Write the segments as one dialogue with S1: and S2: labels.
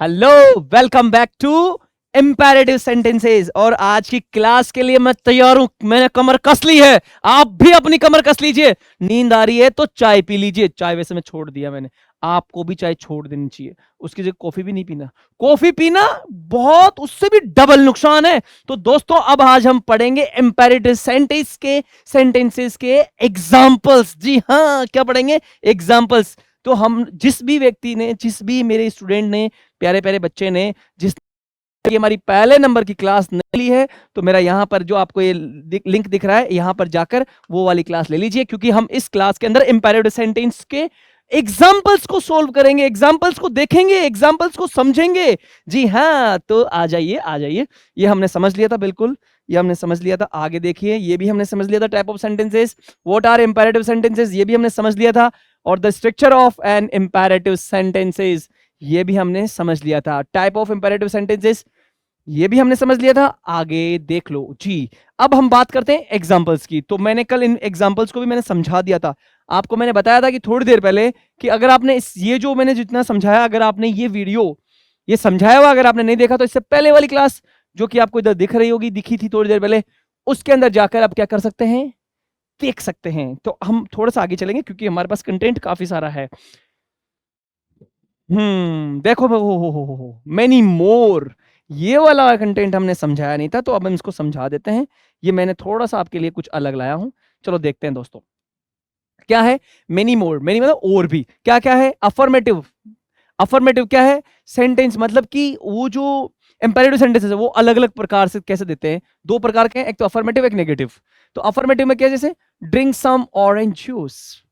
S1: Hello, welcome back to imperative sentences. और आज की क्लास के लिए मैं तैयार हूं। मैंने कमर कस ली है, आप भी अपनी कमर कस लीजिए। नींद आ रही है तो चाय पी लीजिए। चाय वैसे मैं छोड़ दिया मैंने, आपको भी चाय छोड़ देनी चाहिए। उसकी जगह कॉफी भी नहीं पीना। कॉफी पीना बहुत, उससे भी डबल नुकसान है। तो दोस्तों, अब आज हम पढ़ेंगे इंपैरेटिव सेंटेंसेस के एग्जाम्पल्स। जी हाँ, क्या पढ़ेंगे? एग्जाम्पल्स। तो हम जिस भी व्यक्ति ने, जिस भी मेरे स्टूडेंट ने, प्यारे प्यारे बच्चे ने, जिस ये हमारी पहले नंबर की क्लास नहीं ली है, तो मेरा यहाँ पर जो आपको ये लिंक दिख रहा है, यहाँ पर जाकर वो वाली क्लास ले लीजिए। क्योंकि हम इस क्लास के अंदर इंपैरेटिव सेंटेंस के एग्जाम्पल्स को सोल्व करेंगे, एग्जाम्पल्स को देखेंगे, एग्जाम्पल्स को समझेंगे। जी हाँ, तो आ जाइए आ जाइए। ये हमने समझ लिया था, बिल्कुल ये हमने समझ लिया था। आगे देखिए, ये भी हमने समझ लिया था। Type of sentences, what are imperative sentences, ये भी हमने समझ लिया था। और the structure of an imperative sentences, ये भी हमने समझ लिया था। टाइप ऑफ इंपैरेटिव सेंटेंसेस, ये भी हमने समझ लिया था। आगे देख लो जी। अब हम बात करते हैं एग्जांपल्स की। तो मैंने कल इन एग्जांपल्स को भी मैंने समझा दिया था। आपको मैंने बताया था कि थोड़ी देर पहले कि अगर आपने ये जो मैंने जितना समझाया, अगर आपने ये वीडियो ये समझाया हुआ अगर आपने नहीं देखा, तो इससे पहले वाली क्लास जो कि आपको इधर दिख रही होगी, दिखी थी थोड़ी देर पहले, उसके अंदर जाकर आप क्या कर सकते हैं, देख सकते हैं। तो हम थोड़ा सा आगे चलेंगे क्योंकि हमारे पास कंटेंट काफी सारा है। देखो, हो मेनी मोर, ये वाला कंटेंट हमने समझाया नहीं था, तो अब हम इसको समझा देते हैं। ये मैंने थोड़ा सा आपके लिए कुछ अलग लाया हूं। चलो देखते हैं दोस्तों, क्या है मेनी मोर। मेनी मतलब और भी। क्या क्या है? अफर्मेटिव। अफर्मेटिव क्या है? सेंटेंस, मतलब कि वो जो इंपेरेटिव सेंटेंसेस है वो अलग अलग प्रकार से कैसे देते हैं। दो प्रकार के हैं, एक तो अफर्मेटिव, एक नेगेटिव। तो अफर्मेटिव में क्या, जैसे ड्रिंक सम ऑरेंज जूस,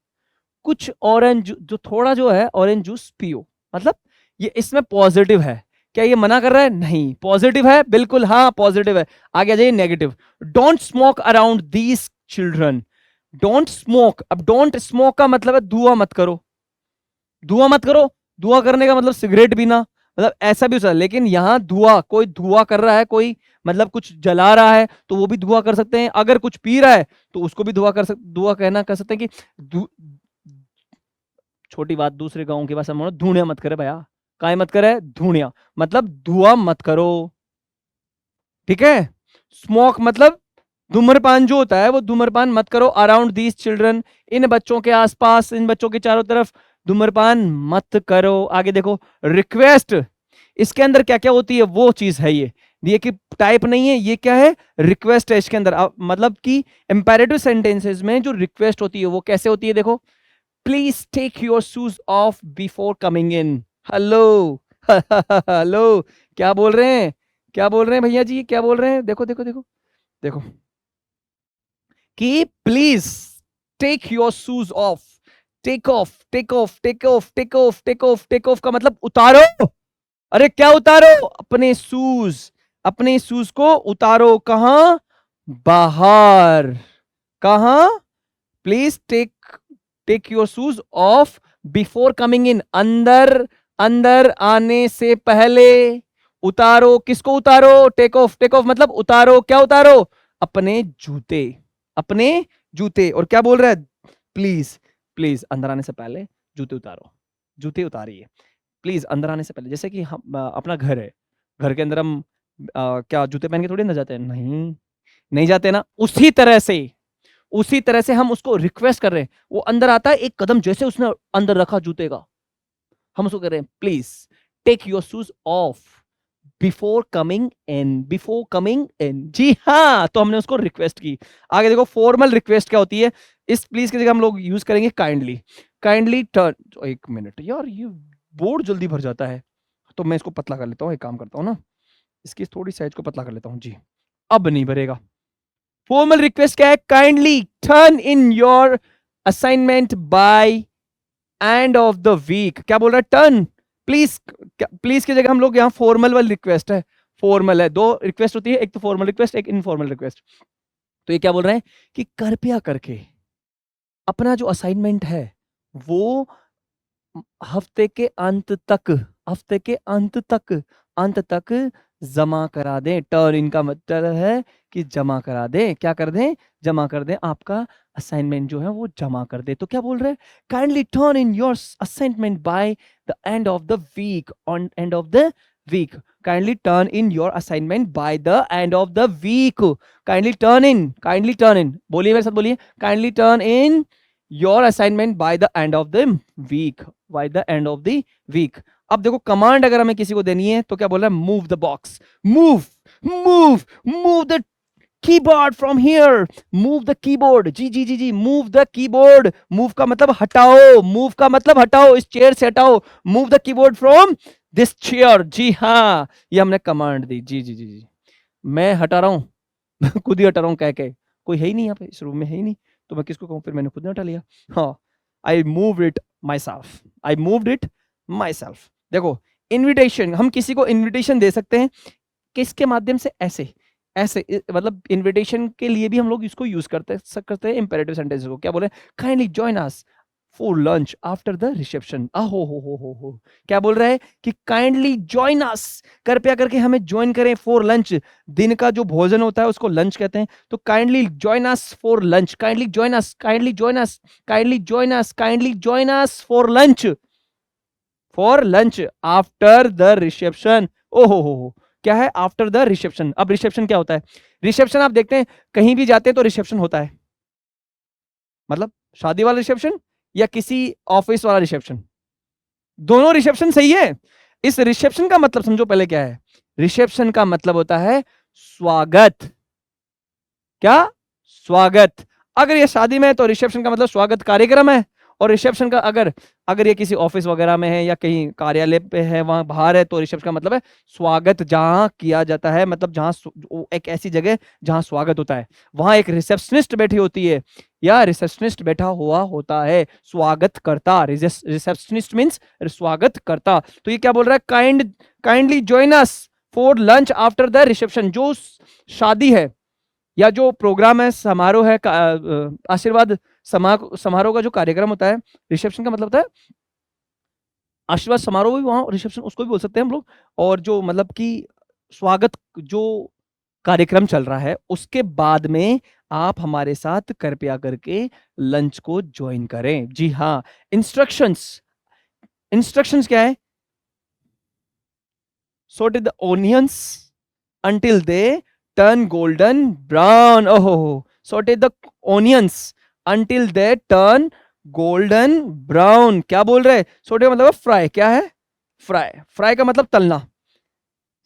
S1: कुछ ऑरेंज, जो थोड़ा जो है ऑरेंज जूस पियो। मतलब ये इसमें पॉजिटिव है। क्या ये मना कर रहा है? नहीं, पॉजिटिव है, बिल्कुल हाँ पॉजिटिव है। आगे आ जाइए, negative. Don't smoke around these children. Don't smoke, अब डोंट स्मोक का मतलब है धुआं मत करो। धुआं मत करो, धुआं करने का मतलब सिगरेट पीना, मतलब ऐसा भी हो सकता है। लेकिन यहां धुआं, कोई धुआं कर रहा है, कोई मतलब कुछ जला रहा है, तो वो भी धुआं कर सकते हैं। अगर कुछ पी रहा है तो उसको भी धुआं कहना कर सकते हैं कि छोटी बात, दूसरे गांव के पास हम धूणिया मत करे भैया। काय मत करे? धूणिया, मतलब धुआं मत करो। ठीक है। स्मोक मतलब धूम्रपान जो होता है, वो धूम्रपान मत करो। अराउंड दीज चिल्ड्रन, इन बच्चों के आसपास, इन बच्चों के चारों तरफ धूम्रपान मत करो। आगे देखो, रिक्वेस्ट। इसके अंदर क्या क्या होती है, वो चीज है ये कि टाइप नहीं है, ये क्या है? रिक्वेस्ट है इसके अंदर। मतलब कि इंपेरेटिव सेंटेंसेस में जो रिक्वेस्ट होती है वो कैसे होती है, देखो। Please take your shoes off before coming in. Hello hello, क्या बोल रहे हैं? क्या बोल रहे हैं भैया जी? क्या बोल रहे हैं? देखो देखो देखो देखो, कि please take your shoes off. Take off, take off, take off, take off, take off, take off का मतलब उतारो। अरे क्या उतारो? अपने शूज, अपने शूज को उतारो। कहां? बाहर। कहां? Please take take your shoes off before coming in, अंदर, अंदर आने से पहले उतारो। किसको उतारो? Take off. टेक ऑफ मतलब उतारो। क्या उतारो? अपने जूते, अपने जूते। और क्या बोल रहा है? प्लीज, प्लीज अंदर आने से पहले जूते उतारो। जूते उतारिए प्लीज अंदर आने से पहले। जैसे कि हम अपना घर है, घर के अंदर हम क्या जूते पहन के थोड़ी ना जाते हैं? नहीं, नहीं जाते ना। उसी तरह से, उसी तरह से हम उसको रिक्वेस्ट कर रहे हैं। वो अंदर आता है, एक कदम जैसे उसने अंदर रखा जूते का, हम उसको कह रहे हैं please take your shoes off before coming in, before coming in. जी हाँ, तो हमने उसको रिक्वेस्ट की। आगे देखो, फॉर्मल रिक्वेस्ट क्या होती है? इस प्लीज की जगह हम लोग यूज करेंगे काइंडली। काइंडली टर्न, एक मिनट यार, ये बोर्ड जल्दी भर जाता है, तो मैं इसको पतला कर लेता हूँ। एक काम करता हूँ ना, इसकी थोड़ी साइज को पतला कर लेता हूँ जी। अब नहीं भरेगा। फॉर्मल रिक्वेस्ट क्या है? Kindly turn in your assignment by end of the week. क्या बोल रहा है? टर्न। प्लीज, प्लीज की जगह हम लोग यहाँ फॉर्मल वाली रिक्वेस्ट है। फॉर्मल है, दो रिक्वेस्ट होती है, एक तो फॉर्मल रिक्वेस्ट, एक इनफॉर्मल रिक्वेस्ट। तो ये क्या बोल रहे हैं कि कृपया करके अपना जो असाइनमेंट है वो हफ्ते के अंत तक, हफ्ते के अंत तक अंत तक जमा करा दें। टर्न इन का मतलब है कि जमा करा दें। क्या कर दें? जमा कर दें। आपका असाइनमेंट जो है वो जमा कर दे। तो क्या बोल रहे हैं? Kindly turn in your assignment by the end of the week. On end of the week, kindly turn in your assignment by the end of the week. Kindly turn in, kindly turn in, बोलिए मेरे साथ, बोलिए, kindly turn in your assignment by the end of the week, by the end of the week. अब देखो, command अगर हमें किसी को देनी है तो क्या बोल रहा है? Move the box, move, move, move the keyboard from here, move the keyboard. जी जी जी जी, मूव द कीबोर्ड। मूव का मतलब हटाओ, मूव का मतलब हटाओ, इस चेयर से हटाओ। Move the keyboard from this chair. जी हाँ, ये हमने कमांड दी। जी जी जी जी, मैं हटा रहा हूं खुद ही हटा रहा हूं, कह के कोई है ही नहीं यहाँ पे, इस रूम में है ही नहीं, तो मैं किसको कहूँ? फिर मैंने खुद ने हटा लिया। हाँ, I move it my self, I moved it my self. देखो, इन्विटेशन, हम किसी को इन्विटेशन दे सकते हैं किसके माध्यम से? ऐसे ऐसे मतलब इनविटेशन के लिए भी हम लोग इसको यूज करते हैं इंपेरेटिव सेंटेंसेस को। क्या बोले? Kindly join us for lunch after the reception. हो, क्या बोल रहा है? कि काइंडली जॉइन अस, कृपया करके हमें ज्वाइन करें फॉर लंच। दिन का जो भोजन होता है उसको लंच कहते हैं। तो kindly join us for lunch, kindly join us, kindly join us, kindly join us, kindly join us for lunch after the reception. हो, क्या है? After the reception. अब रिसेप्शन क्या होता है? रिसेप्शन आप देखते हैं कहीं भी जाते हैं तो रिसेप्शन होता है, मतलब शादी वाला रिसेप्शन या किसी ऑफिस वाला रिसेप्शन, दोनों रिसेप्शन सही है। इस रिसेप्शन का मतलब समझो पहले क्या है। रिसेप्शन का मतलब होता है स्वागत। क्या? स्वागत। अगर ये शादी में है तो रिसेप्शन का मतलब स्वागत कार्यक्रम है। और रिसेप्शन का अगर अगर ये किसी ऑफिस वगैरह में है या कहीं कार्यालय पे है, वहां बाहर है, तो रिसेप्शन का मतलब है स्वागत जहां किया जाता है, मतलब जहां एक ऐसी जगह जहां स्वागत होता है, वहां एक रिसेप्शनिस्ट बैठी होती है या रिसेप्शनिस्ट बैठा हुआ होता है, स्वागत करता। रिसेप्शनिस्ट मीन्स स्वागत करता। तो ये क्या बोल रहा है? Kindly join us for lunch after the reception. जो शादी है या जो प्रोग्राम है, समारोह है, आशीर्वाद समारोह का जो कार्यक्रम होता है, रिसेप्शन का मतलब होता है आशीर्वाद समारोह भी, वहां रिसेप्शन उसको भी बोल सकते हैं हम लोग। और जो मतलब कि स्वागत जो कार्यक्रम चल रहा है उसके बाद में आप हमारे साथ कृपया करके लंच को ज्वाइन करें। जी हाँ, इंस्ट्रक्शंस, इंस्ट्रक्शंस क्या है? Saute the onions until they turn golden brown. Oh, saute the onions until they turn golden brown. क्या बोल रहे? सॉटे का मतलब फ्राई। क्या है? फ्राई। फ्राई का मतलब तलना,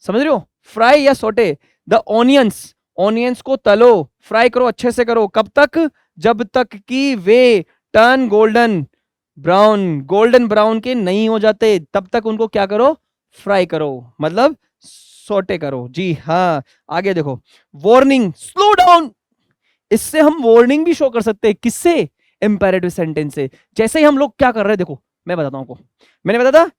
S1: समझ रहे हो? फ्राई या सॉटे द ऑनियंस, ऑनियंस को तलो, फ्राई करो, अच्छे से करो। कब तक? जब तक कि वे turn golden brown, golden brown के नहीं हो जाते, तब तक उनको क्या करो? फ्राई करो, मतलब सॉटे करो। जी हाँ, आगे देखो, वार्निंग, स्लो डाउन। इससे हम वार्निंग भी शो कर सकते हैं। किससे? इंपेरेटिव सेंटेंस से। जैसे ही हम लोग क्या कर रहे हैं, देखो मैं बताता हूं आपको, मैंने बताया था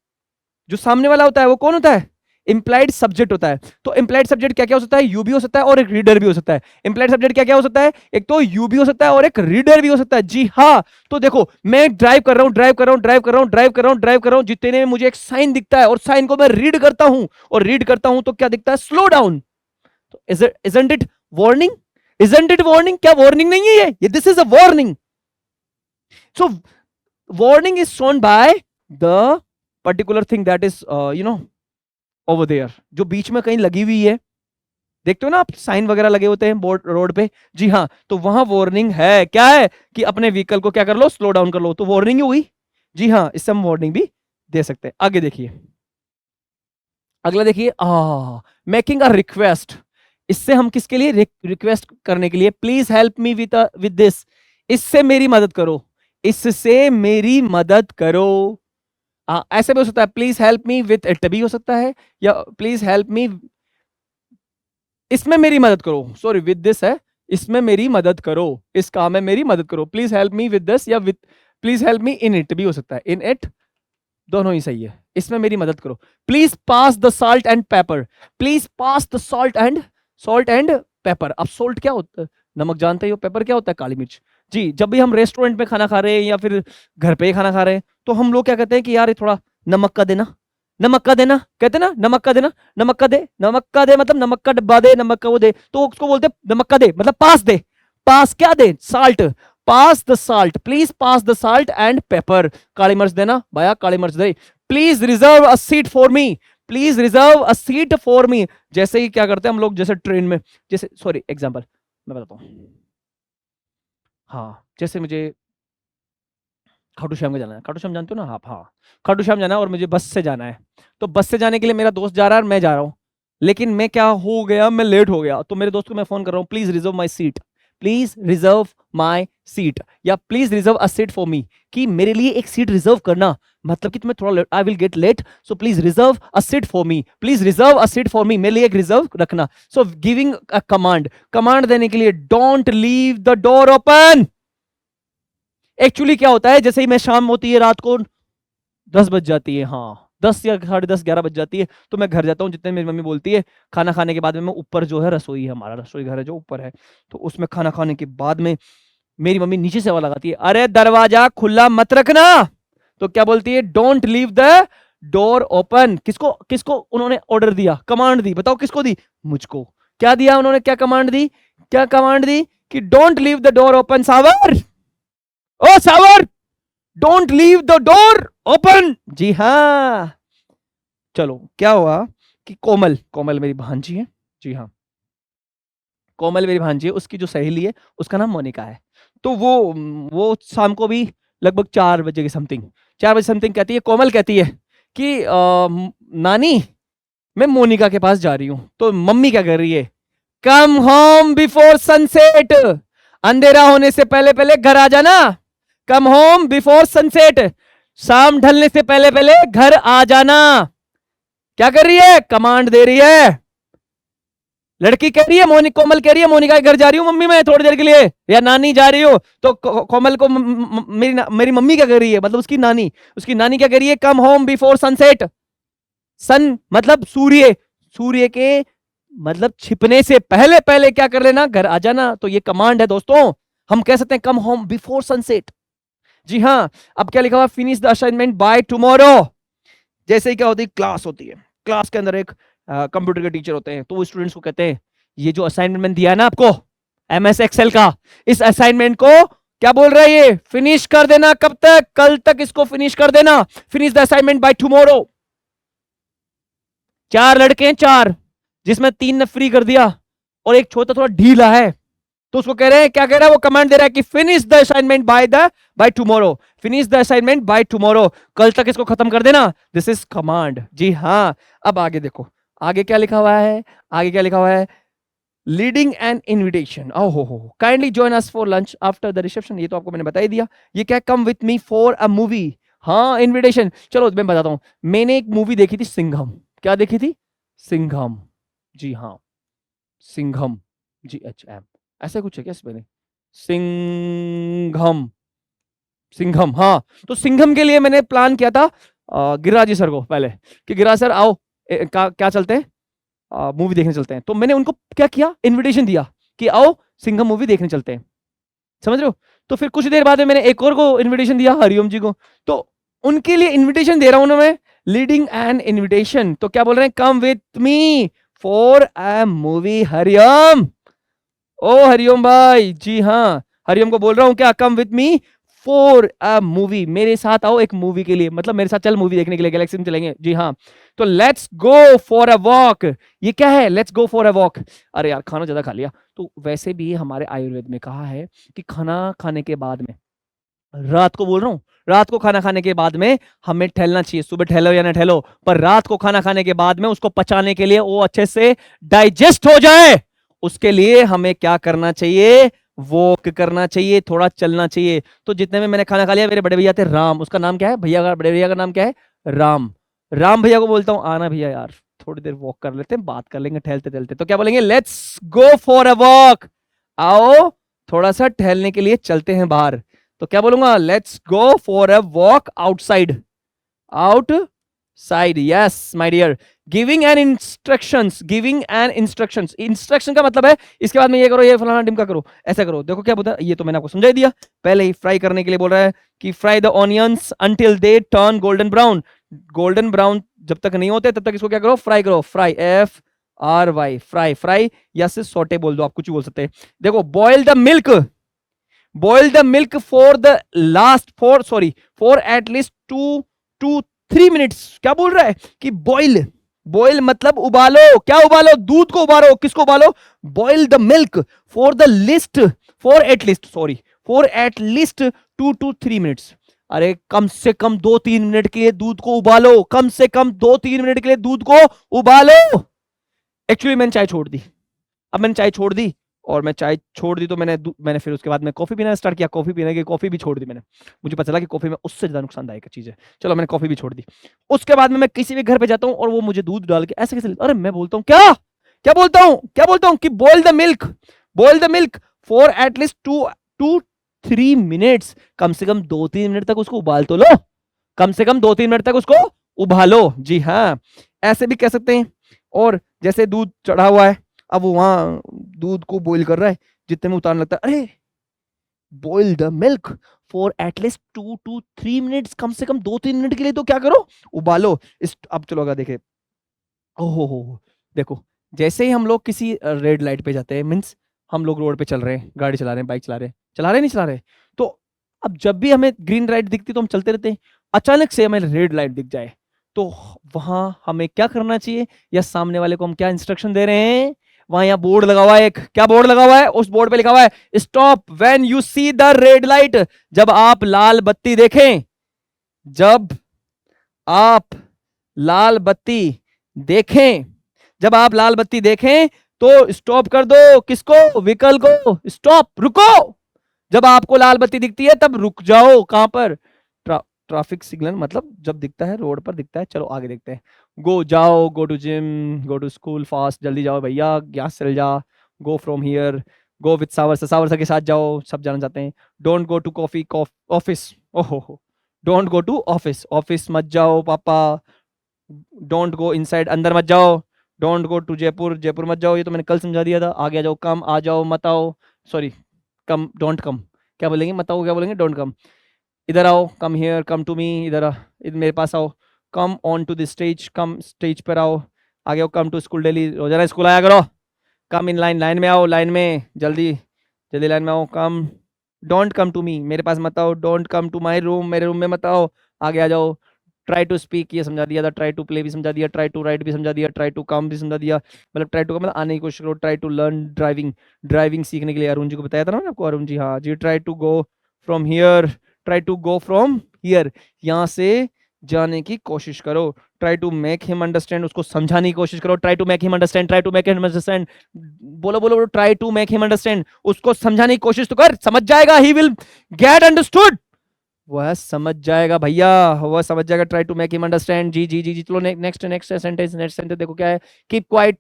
S1: जो सामने वाला होता है वो कौन होता है? इंप्लाइड सब्जेक्ट होता है। तो इंप्लाइड सब्जेक्ट क्या क्या हो सकता है? यू भी हो सकता है और एक रीडर भी हो सकता है। इंप्लाइड सब्जेक्ट क्या क्या हो सकता है? एक तो यू भी हो सकता है और एक रीडर भी हो सकता है। जी हाँ, तो देखो मैं ड्राइव कर रहा हूं, ड्राइव कर रहा हूं, ड्राइव कर रहा हूं, ड्राइव कर रहा हूं, ड्राइव कर रहा हूं, जितने में मुझे एक साइन दिखता है और साइन को मैं रीड करता हूं, और रीड करता हूं तो क्या दिखता है? Slow down. तो isn't it warning? Isn't it warning? क्या वार्निंग नहीं है ये? This is a warning. So warning is shown by the particular thing that is over there, जो बीच में कहीं लगी हुई है। देखते हो ना आप, साइन वगैरह लगे होते हैं बोर्ड रोड पे। जी हाँ, तो वहां वार्निंग है। क्या है? कि अपने व्हीकल को क्या कर लो? स्लो डाउन कर लो। तो वार्निंग ही हुई। जी हाँ, इससे हम वार्निंग भी दे सकते हैं। आगे देखिए, अगला देखिए, मेकिंग अ रिक्वेस्ट। इससे हम किसके लिए? रिक्वेस्ट करने के लिए। Please help me with this. इससे मेरी मदद करो, इससे मेरी मदद करो। ऐसे भी हो सकता है, please help me with it भी हो सकता है, या प्लीज हेल्प मी, इसमें मेरी मदद करो, सॉरी विद दिस है, इसमें मेरी मदद करो, इस काम में मेरी मदद करो। Please help me with this, या with please help me in it भी हो सकता है। इन इट दोनों ही सही है। इसमें मेरी मदद करो। Please pass the salt and paper. Please pass the salt and paper. अब सॉल्ट क्या होता है? नमक जानते हो। पेपर क्या होता है? काली मिर्च। जी, जब भी हम रेस्टोरेंट में खाना खा रहे हैं या फिर घर पे ही खाना खा रहे हैं, तो हम लोग क्या कहते हैं कि यार ये थोड़ा नमक का देना, नमक का देना, कहते ना नमक का देना, नमक का दे, नमक का दे मतलब नमक का डब्बा दे, नमक का वो दे, तो उसको बोलते नमक का दे मतलब पास दे। पास क्या दे? Salt. Pass the salt, please pass the salt and pepper. काली मिर्च देना भैया, काली मिर्च दे। Please reserve a seat for me, please reserve a seat for me. जैसे ही क्या करते हैं हम लोग, जैसे ट्रेन में, जैसे सॉरी एग्जांपल मैं बताता हूं, हाँ जैसे मुझे खाटू श्याम को जाना है, खाटू श्याम जानते हो ना आप? हाँ, खाटू श्याम जाना है और मुझे बस से जाना है। तो बस से जाने के लिए मेरा दोस्त जा रहा है और मैं जा रहा हूँ, लेकिन मैं क्या हो गया, मैं लेट हो गया। तो मेरे दोस्त को मैं फोन कर रहा हूँ, please reserve my seat, please reserve my seat, या please reserve a seat for me, कि मेरे लिए एक सीट रिजर्व करना, मतलब कि तुम्हें थोड़ा I will get late, so please reserve a seat for me, please reserve a seat for me, मेरे लिए एक रिजर्व रखना। So giving a command, command देने के लिए, don't leave the door open. Actually क्या होता है, जैसे ही मैं शाम होती है, रात को 10 बज जाती है, हाँ 10 या 10:30 11 बज जाती है, तो मैं घर जाता हूँ। जितने मेरी मम्मी बोलती है, खाना खाने के बाद में मैं ऊपर जो है रसोई है, हमारा रसोई घर है जो ऊपर है, तो उसमें खाना खाने के बाद में मेरी मम्मी नीचे से आवाज लगाती है, अरे दरवाजा खुला मत रखना। तो क्या बोलती है? Don't leave the door open. किसको किसको उन्होंने ऑर्डर दिया, कमांड दी? बताओ किसको दी? मुझको। क्या दिया उन्होंने, क्या कमांड दी? क्या कमांड दी? कि don't leave the door open Sawar, ओ Sawar, don't leave the door open. जी हाँ। चलो क्या हुआ कि कोमल, कोमल मेरी भांजी है, जी हाँ, कोमल मेरी भांजी है, उसकी जो सहेली है उसका नाम मोनिका है। तो वो शाम को भी लगभग 4 बजे के समथिंग, 4 बजे समथिंग कहती है, कोमल कहती है कि नानी मैं मोनिका के पास जा रही हूँ। तो मम्मी क्या कर रही है? कम होम बिफोर सनसेट, अंधेरा होने से पहले पहले घर आ जाना। कम होम बिफोर सनसेट, शाम ढलने से पहले पहले घर आ जाना। क्या कर रही है? कमांड दे रही है। लड़की कह रही है, कोमल कह रही है, मोनिका के घर जा रही हूं मम्मी मैं थोड़ी देर के लिए, या नानी जा रही हो। तो कोमल को मेरी मम्मी क्या कर रही है, मतलब उसकी नानी क्या कर रही है? Come home before sunset. Sun मतलब सूर्य, सूर्य के मतलब छिपने से पहले पहले क्या कर लेना? घर आ जाना। तो ये कमांड है दोस्तों, हम कह सकते हैं कम होम बिफोर सनसेट। जी हाँ। अब क्या लिखा हुआ? Finish the assignment by tomorrow. जैसे ही क्या होती है, क्लास होती है, क्लास के अंदर एक कंप्यूटर के टीचर होते हैं, तो वो स्टूडेंट्स को कहते हैं, ये जो असाइनमेंट मैंने दिया है ना आपको एमएस एक्सेल का, इस असाइनमेंट को क्या बोल रहा है ये? फिनिश कर देना। कब तक? कल तक इसको फिनिश कर देना। Finish the assignment by tomorrow. 4 लड़के हैं, 4, जिसमें 3 ने फ्री कर दिया और एक छोटा थोड़ा ढीला है, तो उसको कह रहे हैं, क्या कह रहा है वो? कमांड दे रहा है कि finish the assignment by tomorrow, finish the assignment by tomorrow, कल तक इसको खत्म कर देना। This is command. जी हाँ। अब आगे देखो, आगे क्या लिखा हुआ है? आगे क्या लिखा हुआ है? लीडिंग एन इनविटेशन, ओहो हो, kindly join us for lunch after the reception. ये तो आपको मैंने बता ही दिया। ये क्या? Come with me for a movie. हाँ इनविटेशन। चलो मैं बताता हूं, मैंने एक मूवी देखी थी सिंघम। क्या देखी थी? सिंघम। जी हाँ, सिंघम, GHM, ऐसा कुछ है क्या इसमें? सिंघम, सिंघम, हाँ। तो सिंघम के लिए मैंने प्लान किया था गिरिराज जी सर को पहले, कि गिरिराज सर आओ, क्या चलते हैं, मूवी देखने चलते हैं। तो मैंने उनको क्या किया? इनविटेशन दिया कि आओ सिंघम मूवी देखने चलते हैं। समझ रहे हो? तो फिर कुछ देर बाद में मैंने एक और को इनविटेशन दिया, हरिओम जी को। तो उनके लिए इनविटेशन दे रहा हूं ना मैं, लीडिंग एन इनविटेशन। तो क्या बोल रहे हैं? Come with me for a movie Hariom. ओ हरिओम भाई, जी हाँ, हरिओम को बोल रहा हूँ क्या? Come with me for a movie, मेरे साथ आओ एक मूवी के लिए, मतलब मेरे साथ चल मूवी देखने के लिए, गैलेक्सी में चलेंगे। जी हाँ। तो let's go for a walk. ये क्या है? Let's go for a walk. अरे यार खाना ज्यादा खा लिया। तो वैसे भी हमारे आयुर्वेद में कहा है कि खाना खाने के बाद में, रात को बोल रहा हूं, रात को खाना खाने के बाद में हमें टहलना चाहिए। सुबह टहलो या ना टहलो, पर रात को खाना खाने के बाद में उसको पचाने के लिए, वो अच्छे से डाइजेस्ट हो जाए, उसके लिए हमें क्या करना चाहिए? वॉक करना चाहिए, थोड़ा चलना चाहिए। तो जितने में मैंने खाना खा लिया, मेरे बड़े भैया थे राम, उसका नाम क्या है भैया का, बड़े भैया का नाम क्या है? राम। राम भैया को बोलता हूं, आना भैया यार थोड़ी देर वॉक कर लेते हैं, बात कर लेंगे टहलते टहलते। तो क्या बोलेंगे? Let's go for a walk, आओ थोड़ा सा टहलने के लिए चलते हैं बाहर। तो क्या बोलूंगा? Let's go for a walk outside, outside, yes my dear. Giving an instructions, giving an instructions, instruction का मतलब है इसके बाद में ये करो, ये फलाना टिमका करो, ऐसा करो। देखो क्या बोलता है, ये तो मैंने आपको समझा दिया। पहले ही फ्राई करने के लिए बोल रहा है कि fry the onions until they turn golden brown, golden brown जब तक नहीं होते तब तक इसको क्या करो, फ्राई करो, फ्राई, FRY, फ्राई, फ्राई, या सिर्फ सोटे बोल दो, आप कुछ भी बोल सकते हैं। देखो, boil the milk, boil the milk for the last for at least 2 to 3 minutes. क्या बोल रहा है कि बॉयल, बॉयल मतलब उबालो, क्या उबालो, दूध को उबालो, किसको उबालो, boil the milk for the least for at least 2 to 3 minutes. अरे कम से कम 2-3 मिनट के लिए दूध को उबालो, कम से कम 2-3 मिनट के लिए दूध को उबालो। एक्चुअली मैंने चाय छोड़ दी, अब मैंने चाय छोड़ दी, और मैं चाय छोड़ दी तो मैंने फिर उसके बाद मैं कॉफी पीना स्टार्ट किया, कॉफी पीने की, कॉफी भी छोड़ दी मैंने। मुझे पता चला कि कॉफी में उससे ज्यादा नुकसानदायक चीज है, चलो मैंने कॉफी भी छोड़ दी। उसके बाद में मैं किसी भी घर पे जाता हूँ और वो मुझे दूध डाल के ऐसे कैसे, अरे मैं बोलता हूँ क्या क्या बोलता हूँ कि boil the milk for at least 2 to 3 minutes. कम से कम 2-3 मिनट तक उसको उबाल तो लो, कम से कम 2-3 मिनट तक उसको उबालो। जी हाँ, ऐसे भी कह सकते हैं। और जैसे दूध चढ़ा हुआ है, अब वो वहां दूध को बॉईल कर रहा है, जितने में उतारने लगता है, अरे boil the milk for at least 2 to 3 minutes, कम से कम 2-3 मिनट के लिए तो क्या करो, उबालो। अब चलो अगर देखे, ओहो हो, देखो जैसे ही हम लोग किसी रेड लाइट पे जाते हैं, मीन्स हम लोग रोड पे चल रहे हैं, गाड़ी चला रहे हैं, बाइक चला रहे नहीं चला रहे, तो अब जब भी हमें ग्रीन लाइट दिखती तो हम चलते रहते हैं, अचानक से हमें रेड लाइट दिख जाए तो वहां हमें क्या करना चाहिए, या सामने वाले को हम क्या इंस्ट्रक्शन दे रहे हैं। वहां यहाँ बोर्ड लगा हुआ है, एक क्या बोर्ड लगा हुआ है, उस बोर्ड पे लिखा हुआ है stop when you see the red light. जब आप लाल बत्ती देखें, जब आप लाल बत्ती देखें, जब आप लाल बत्ती देखें तो स्टॉप कर दो, किसको, व्हीकल को, स्टॉप, रुको। जब आपको लाल बत्ती दिखती है तब रुक जाओ, कहां पर, ट्रैफिक सिग्नल, मतलब जब दिखता है, रोड पर दिखता है। चलो आगे देखते हैं, जाओ, go to gym, go to school fast, जल्दी जाओ भैया, यहाँ से चल जा, go from here, go with Sawar के साथ जाओ, सब जाना चाहते हैं। डोंट गो टू ऑफिस, ओहो, डोंट गो टू ऑफिस मत जाओ पापा, डोंट गो इनसाइड, अंदर मत जाओ, डोंट गो टू जयपुर मत जाओ, ये तो मैंने कल समझा दिया था। आगे आ जाओ, कम आ जाओ, मत आओ, सॉरी कम, डोंट कम, क्या बोलेंगे, मत आओ, क्या बोलेंगे, डोंट कम। इधर आओ, come here, come to me, इधर मेरे पास आओ, come on to the stage, come stage पर आओ। आगे आओ, कम टू स्कूल डेली, रोजाना स्कूल आया करो, कम इन लाइन में आओ, लाइन में जल्दी जल्दी लाइन में आओ, कम, डोंट कम टू मी, मेरे पास मत आओ, don't come to my room, मेरे रूम में मत आओ, आगे आ जाओ। ट्राई टू स्पीक, ये समझा दिया था, ट्राई टू प्ले भी समझा दिया, ट्राई टू राइट भी समझा दिया, ट्राई टू कम भी समझा दिया, मतलब ट्राई टू का मतलब आने की कोशिश करो, ट्राई टू लर्न ड्राइविंग सीखने के लिए अरुण जी को बताया था ना आपको, अरुण जी, हाँ जी, try to go from here, try to go from here, यहाँ से जाने की कोशिश करो, try to make him understand, उसको समझाने की कोशिश करो, try to make him understand, try to make him understand, बोलो, try to make him understand, उसको समझाने की कोशिश तो कर, समझ जाएगा, ही विल गेट अंडरस्टूड, वह समझ जाएगा भैया, वह समझ जाएगा, try to make him understand, जी। चलो नेक्स्ट सेंटेंस देखो क्या है, कीप क्वाइट,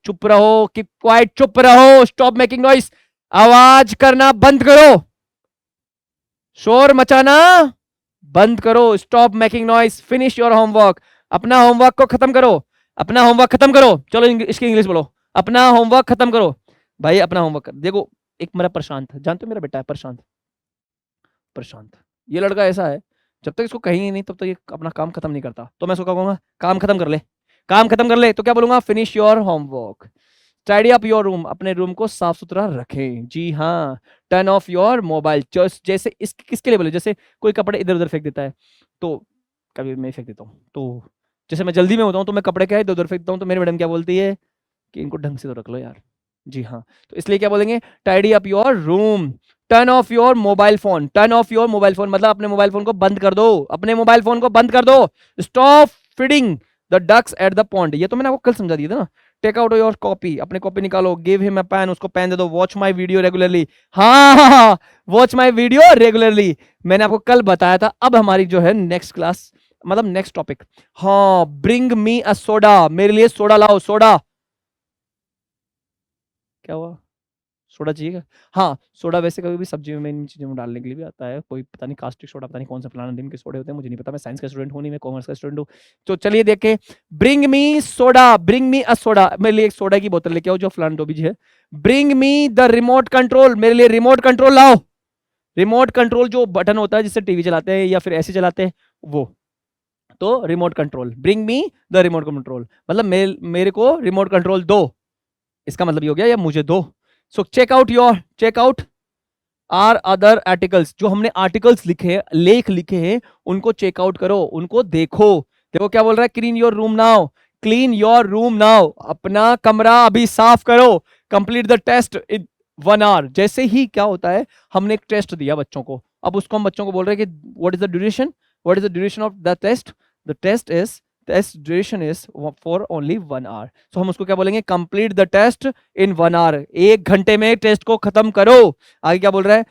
S1: चुप रहो, स्टॉप मेकिंग नॉइस, आवाज करना बंद करो, शोर मचाना बंद करो, stop making noise, finish your homework, अपना होमवर्क को खत्म करो, चलो इसकी इंग्लिश बोलो, अपना होमवर्क खत्म करो भाई, अपना होमवर्क देखो, एक मेरा प्रशांत, जानते हो मेरा बेटा है प्रशांत, ये लड़का ऐसा है, जब तक इसको कहेंगे नहीं तब तक ये अपना काम खत्म नहीं करता, तो मैं इसको कहूंगा काम खत्म कर ले, तो क्या बोलूंगा, finish your homework, tidy up your room, अपने रूम को साफ सुथरा रखें, जी हाँ, टर्न ऑफ योर मोबाइल, जैसे किसके लिए बोले, जैसे कोई कपड़े इधर उधर फेंक देता है, तो कभी मैं फेंक देता हूँ, तो जैसे मैं जल्दी में होता हूँ तो मैं कपड़े क्या इधर उधर फेंक देता हूँ, तो मेरी मैडम क्या बोलती है कि इनको ढंग से तो रख लो यार, जी हाँ, तो इसलिए क्या बोलेंगे, tidy up your room, turn off your mobile phone, मतलब अपने मोबाइल फोन को बंद कर दो, stop feeding the ducks at the pond, ये तो मैंने आपको कल समझा दिया था ना, टेक आउट योर कॉपी, अपने कॉपी निकालो, गिव हिम अ पेन, उसको पेन दे दो, वॉच माय वीडियो रेगुलरली, हाँ, वॉच माय वीडियो रेगुलरली, मैंने आपको कल बताया था। अब हमारी जो है नेक्स्ट क्लास, मतलब नेक्स्ट टॉपिक, हाँ, ब्रिंग मी अ सोडा, मेरे लिए सोडा लाओ, सोडा, क्या हुआ, सोडा चाहिए क्या, हाँ, सोडा वैसे कभी भी सब्जी में इन चीजों में डालने के लिए भी आता है, कोई पता नहीं कास्टिक सोडा, पता नहीं कौन सा फलाना दिन के सोडे होते हैं, मुझे नहीं पता, मैं साइंस का स्टूडेंट हूँ नहीं, मैं कॉमर्स का स्टूडेंट हूँ, तो चलिए देखें, ब्रिंग मी अ सोडा, मेरे लिए एक सोडा की बोतल लेके आओ, जो फलाना डोबी जी है, bring me the remote control, मेरे लिए रिमोट कंट्रोल लाओ, रिमोट कंट्रोल जो बटन होता है जिससे टीवी चलाते हैं या फिर ऐसे चलाते हैं वो, तो remote control, bring me the remote control, मतलब मेरे को रिमोट कंट्रोल दो, इसका मतलब ये हो गया या मुझे दो। So check out our other articles, जो हमने आर्टिकल्स लिखे, लेख लिखे हैं, उनको चेकआउट करो, उनको देखो। देखो क्या बोल रहा है, clean your room now, clean your room now, अपना कमरा अभी साफ करो, complete the test in 1 hour. जैसे ही क्या होता है, हमने एक टेस्ट दिया बच्चों को, अब उसको हम बच्चों को बोल रहे हैं कि what is the duration of the test, the test duration is for only 1 hour. So हम उसको क्या बोलेंगे, complete the test in 1 hour, 1 घंटे में टेस्ट को खत्म करो। आगे क्या बोल रहा है,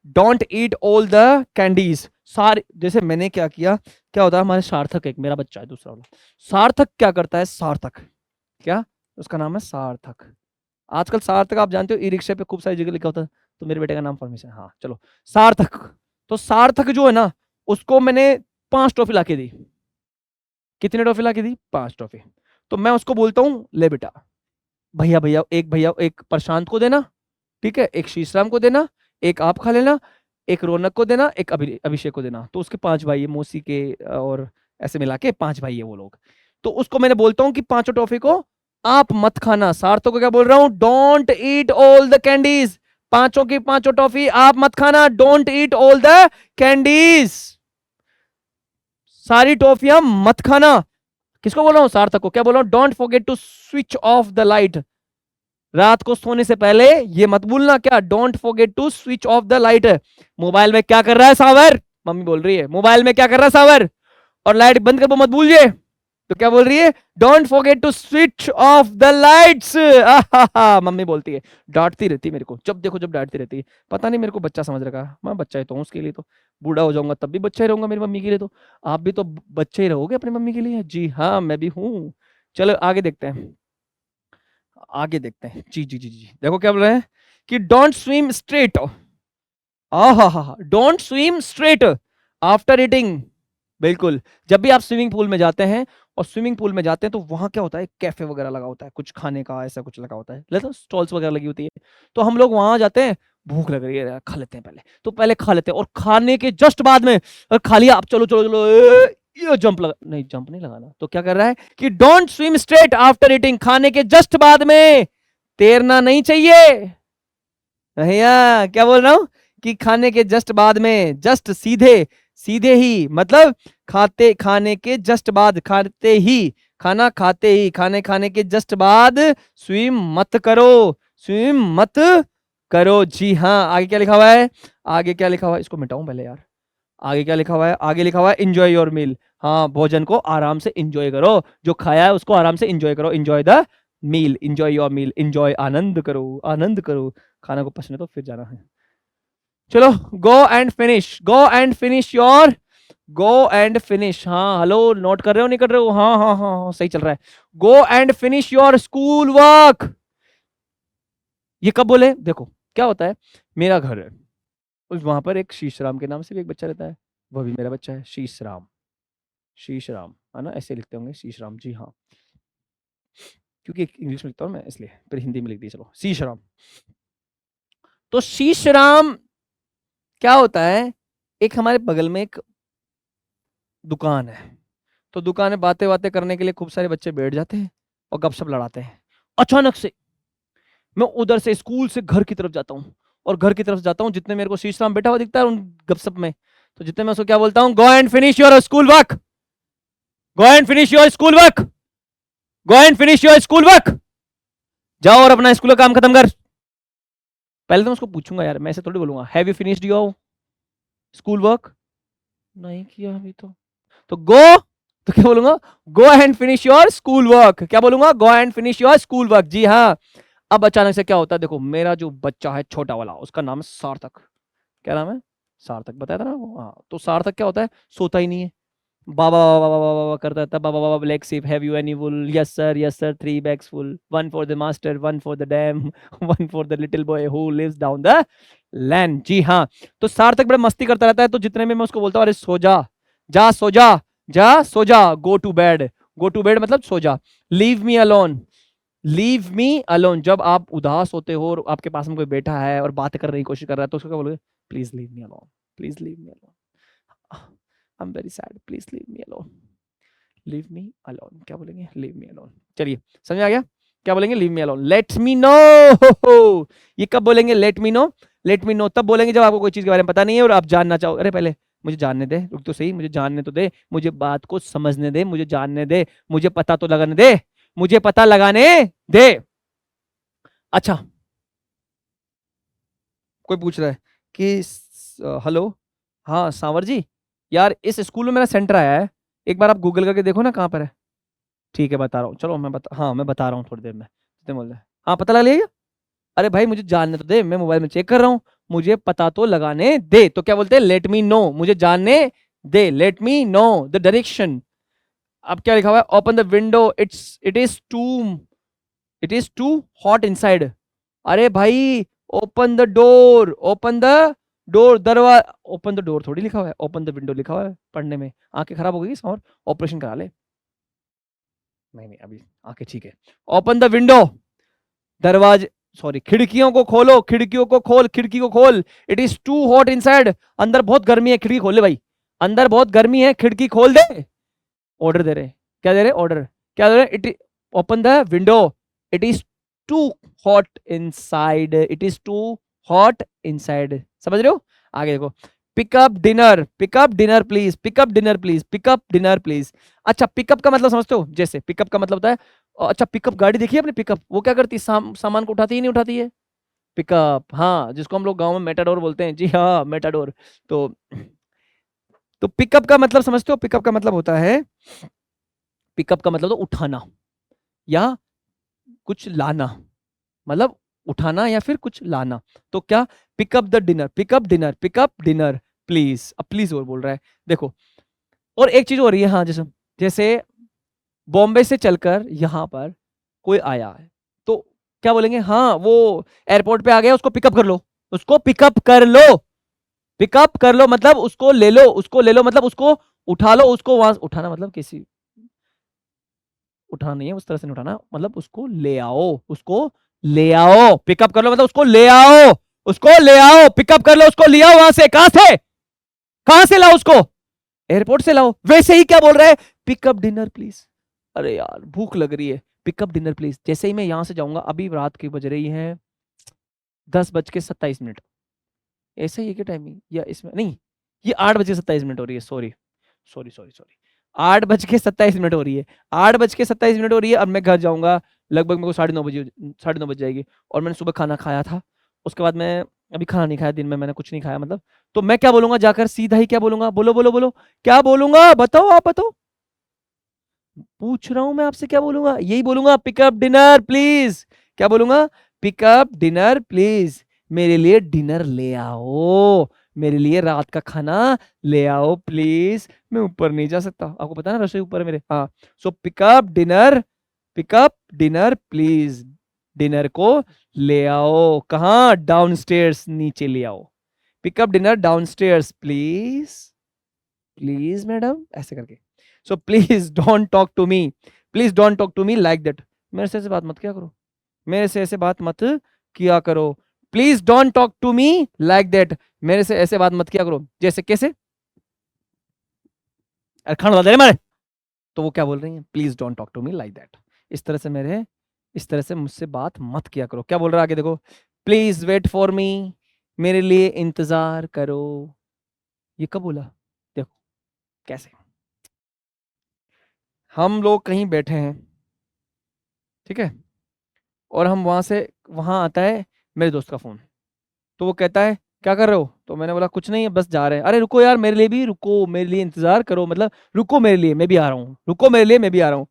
S1: don't eat all the candies, सारे, जैसे मैंने क्या किया, क्या होता है, हमारे सार्थक, एक मेरा बच्चा है दूसरा वाला, सार्थक क्या करता है, सार्थक, क्या उसका नाम है सार्थक। आजकल सार्थक आप जानते हो, ई रिक्शा पे खूब सारी जगह लिखा होता है, तो मेरे बेटे का नाम फॉर्मेशन, हाँ चलो सार्थक। तो सार्थक जो है ना, उसको मैंने 5 टॉफी लाके दी। कितने टॉफी लाके दी, 5 टॉफी। तो मैं उसको बोलता हूँ, ले बेटा, भैया एक प्रशांत को देना, ठीक है, एक शीशराम को देना, एक आप खा लेना, एक रौनक को देना, एक अभिषेक को देना। तो उसके 5 भाई है, मौसी के और ऐसे मिला के 5 भाई है वो लोग। तो उसको मैंने बोलता हूँ कि 5 टॉफी को आप मत खाना। सार्थक को क्या बोल रहा हूं, don't eat all the candies, 5 की 5 टॉफी आप मत खाना, don't eat all the candies, सारी टॉफियां मत खाना। किसको बोल रहा हूं, सार्थक को। क्या बोल रहा हूं, don't forget to switch off the light, रात को सोने से पहले ये मत भूलना, क्या, don't forget to switch off the light. Mobile में क्या कर रहा है सावर, मम्मी बोल रही है, मोबाइल में क्या कर रहा है सावर, और लाइट बंद कर मत भूलिए। तो क्या बोल रही है, don't forget to switch off the lights. Mummy बोलती है, डांटती रहती है मेरे को, जब देखो जब डांटती रहती है। पता नहीं मेरे को बच्चा समझ रखा है, मैं बच्चा ही तो हूँ उसके लिए, तो बूढ़ा हो जाऊंगा तब भी बच्चा ही रहूंगा मेरी मम्मी के लिए। तो आप भी तो बच्चे ही रहोगे अपनी मम्मी के लिए। जी हाँ, मैं भी हूँ। चलो आगे देखते हैं, जी जी जी जी, देखो क्या बोल रहे हैं कि don't swim straight, don't swim straight after eating. बिल्कुल, जब भी आप स्विमिंग पूल में जाते हैं, और स्विमिंग पूल में जाते हैं तो वहां क्या होता है, कैफे वगैरह लगा होता है, कुछ खाने का ऐसा कुछ लगा होता है, लेकिन स्टॉल्स वगैरह लगी होती है। तो हम लोग वहां जाते हैं, भूख लग रही है, खा लेते हैं पहले, तो पहले खा लेते हैं, और खाने के जस्ट बाद में, और खा लिया, आप चलो चलो चलो, ये जंप लगा, नहीं जंप नहीं लगाना। तो क्या कर रहा है कि don't swim straight after eating, खाने के जस्ट बाद में तैरना नहीं चाहिए। भैया क्या बोल रहा हूं कि खाने के जस्ट बाद में, जस्ट सीधे सीधे ही, मतलब खाने के जस्ट बाद, खाते ही, खाना खाते ही, खाने के जस्ट बाद स्विम मत करो, स्विम मत करो। जी हाँ, आगे क्या लिखा हुआ है, आगे क्या लिखा हुआ है, इसको मिटाऊं पहले यार, आगे क्या लिखा हुआ है, आगे लिखा हुआ है एंजॉय योर मील। हाँ, भोजन को आराम से एंजॉय करो, जो खाया है उसको आराम से एंजॉय करो, enjoy the meal, enjoy your meal, enjoy, आनंद करो, आनंद करो, खाना को पसंद है तो फिर जाना है। चलो, गो and finish, go and finish your, go and finish, हाँ हेलो, नोट कर रहे हो नहीं कर रहे हो, हाँ हाँ हाँ हाँ, सही चल रहा है। गो and finish your school work, ये कब बोले, देखो क्या होता है, मेरा घर है, उस वहां पर एक शीशराम के नाम से भी एक बच्चा रहता है, वो भी मेरा बच्चा है, शीशराम, शीशराम है ना, ऐसे लिखते होंगे शीशराम, जी हाँ, क्योंकि इंग्लिश में लिखता हूँ मैं इसलिए, फिर हिंदी में लिख दी, चलो शीशराम। तो शीशराम क्या होता है, एक हमारे बगल में एक दुकान है, तो दुकान में बातें बातें करने के लिए खूब सारे बच्चे बैठ जाते हैं और गपशप लड़ाते हैं। अचानक से मैं उधर से स्कूल से घर की तरफ जाता हूँ, और घर की तरफ जाता हूँ, जितने मेरे को शीशराम बैठा हुआ दिखता है उन गपशप में, तो जितने मैं उसको क्या बोलता हूँ, गो and finish your school work, go and finish your school work, go and finish your school work, जाओ और अपना स्कूल का काम खत्म कर। पहले तो मैं उसको पूछूंगा यार, मैं ऐसे थोड़ी बोलूंगा, have you finished your school work, नहीं किया अभी तो गो, तो क्या बोलूंगा, go and finish your school work, क्या बोलूंगा, go and finish your school work. जी हाँ, अब अचानक से क्या होता है, देखो मेरा जो बच्चा है छोटा वाला, उसका नाम है सार्थक, क्या नाम है, सार्थक, बताया था ना वो, हाँ। तो सार्थक क्या होता है, सोता ही नहीं है, बाबा बाबा बाबा बाबा करता था, baa baa black sheep, have you any wool, yes sir 3 bags full, 1 for the master, 1 for the dame, 1 for the little boy who lives down the lane. जी हाँ, तो सार्थक बड़ा मस्ती करता रहता है, तो जितने में मैं उसको बोलता हूँ, अरे सो जा, जा सो जा, जा सो जा, go to bed, go to bed मतलब सो जा, leave me alone, leave me alone, जब आप उदास होते हो और आपके पास में कोई बैठा है और बात करने की कोशिश कर रहा है, तो उसको क्या बोलोगे, please leave me alone, please leave me alone. I am very sad, please leave me alone, leave me alone. क्या बोलेंगे? Leave me alone. चलिए समझ आ गया क्या बोलेंगे? Leave me alone, late me no. ये कब बोलेंगे late me no? Late me no तब बोलेंगे जब आपको कोई चीज के बारे में पता नहीं है और आप जानना चाहो। अरे पहले मुझे जानने दे, रुक तो सही, मुझे जानने तो दे, मुझे बात को समझने दे, मुझे जानने दे, मुझे पता तो लगाने दे, मुझे पता लगाने दे। अच्छा, कोई पूछ रहा है कि हेलो, हाँ सांवर जी, यार इस स्कूल में मेरा सेंटर आया है, एक बार आप गूगल करके देखो ना कहाँ पर है। ठीक है बता रहा हूँ, चलो मैं बता रहा हूँ थोड़ी देर में। कितने बोल रहे हैं? हाँ पता लगा लिया? अरे भाई मुझे जानने तो दे, मैं मोबाइल में चेक कर रहा हूँ, मुझे पता तो लगाने दे। तो क्या बोलते हैं? लेट मी नो, मुझे जानने दे, let me know the direction. अब क्या लिखा हुआ है? Open the window, it is too hot inside. अरे भाई open the door, open the door, दरवाजा, ओपन द डोर थोड़ी लिखा हुआ है, ओपन द विंडो लिखा हुआ है। पढ़ने में आंखें खराब हो गई और ऑपरेशन करा ले। नहीं नहीं अभी आंखें ठीक है। ओपन द विंडो, दरवाजे, सॉरी खिड़कियों को खोलो, खिड़कियों को खोल, खिड़की को खोल। It is too hot inside, अंदर बहुत गर्मी है, खिड़की खोल ले भाई, अंदर बहुत गर्मी है, खिड़की खोल दे। ऑर्डर दे रहे, क्या दे रहे? ऑर्डर। क्या दे रहे? It, open the window, it is too hot inside, it is too hot inside. समझ रहे हो? आगे देखो, pick up dinner, pick up dinner please, pick up dinner please, pick up dinner please. अच्छा पिकअप का मतलब समझते हो? जैसे पिकअप का मतलब होता है, अच्छा पिकअप गाड़ी देखी है आपने? पिकअप वो क्या करती है? सामान को उठाती ही नहीं उठाती है? पिकअप, हाँ, जिसको हम लोग गांव में मेटाडोर बोलते हैं। जी हाँ मेटाडोर। तो पिकअप का मतलब समझते हो? पिकअप का मतलब होता है, पिकअप का मतलब तो उठाना या कुछ लाना, मतलब उठाना या फिर कुछ लाना। तो क्या? Pick up the dinner, pick up dinner, pick up dinner please. अब प्लीज और बोल रहा है, देखो। और एक चीज हो रही है, हाँ, जैसे जैसे बॉम्बे से चलकर यहां पर कोई आया है, तो क्या बोलेंगे? हाँ वो एयरपोर्ट पे आ गया, उसको पिकअप कर लो, उसको पिकअप कर लो, पिकअप कर लो मतलब उसको ले लो, उसको ले लो मतलब उसको उठा लो, उसको वहां उठाना मतलब किसी, उठाना नहीं है उस तरह से, नहीं उठाना मतलब उसको ले आओ, उसको ले आओ। पिकअप कर लो मतलब उसको ले आओ, उसको ले आओ, पिकअप कर लो, उसको ले आओ वहां से। कहां से लाओ उसको? एयरपोर्ट से लाओ। वैसे ही क्या बोल रहा है? Pickup dinner please. अरे यार भूख लग रही है, पिकअप डिनर प्लीज। जैसे ही मैं यहां से जाऊंगा, अभी रात की बज रही है 10:27। ऐसा ही है क्या टाइमिंग? या इसमें नहीं, ये 8:27 हो रही है, सॉरी सॉरी सॉरी सॉरी, 8:27 हो रही है, 8:27 हो रही है। अब मैं घर जाऊंगा लगभग, मेरे को 9:30 बजे, 9:30 बज जाएगी। और मैंने सुबह खाना खाया था, उसके बाद मैं अभी खाना नहीं खाया, दिन में मैंने कुछ नहीं खाया मतलब। तो मैं क्या बोलूंगा जाकर? सीधा ही क्या बोलूंगा? बोलो बोलो बोलो, क्या बोलूंगा? बताओ, आप बताओ। पूछ रहा हूं मैं आपसे, क्या बोलूंगा? यही बोलूंगा, पिकअप डिनर प्लीज। क्या बोलूंगा? पिकअप डिनर प्लीज, मेरे लिए डिनर ले आओ, मेरे लिए रात का खाना ले आओ प्लीज। मैं ऊपर नहीं जा सकता, आपको पता है ना रसोई ऊपर है मेरे। हाँ, so pick up dinner, pick up dinner please, dinner को ले आओ। कहाँ? डाउनस्टेयर्स, नीचे ले आओ। Pick up dinner downstairs please, please madam, ऐसे करके। So please don't talk to me, please don't talk to me like that. मेरे से ऐसे बात मत किया करो, मेरे से ऐसे बात मत किया करो। Please don't talk to me like that, मेरे से ऐसे बात मत किया करो। जैसे कैसे? अरे खाना बता दे मारे। तो वो क्या बोल रही है? Please don't talk to me like that, इस तरह से मेरे, इस तरह से मुझसे बात मत किया करो। क्या बोल रहा है आगे देखो? प्लीज वेट फॉर मी, मेरे लिए इंतजार करो। ये कब बोला? देखो कैसे, हम लोग कहीं बैठे हैं, ठीक है, और हम वहां से, वहां आता है मेरे दोस्त का फोन, तो वो कहता है क्या कर रहे हो? तो मैंने बोला कुछ नहीं है, बस जा रहे हैं। अरे रुको यार, मेरे लिए भी रुको, मेरे लिए इंतजार करो, मतलब रुको मेरे लिए, मैं भी आ रहा हूँ, रुको मेरे लिए, मैं भी आ रहा हूँ।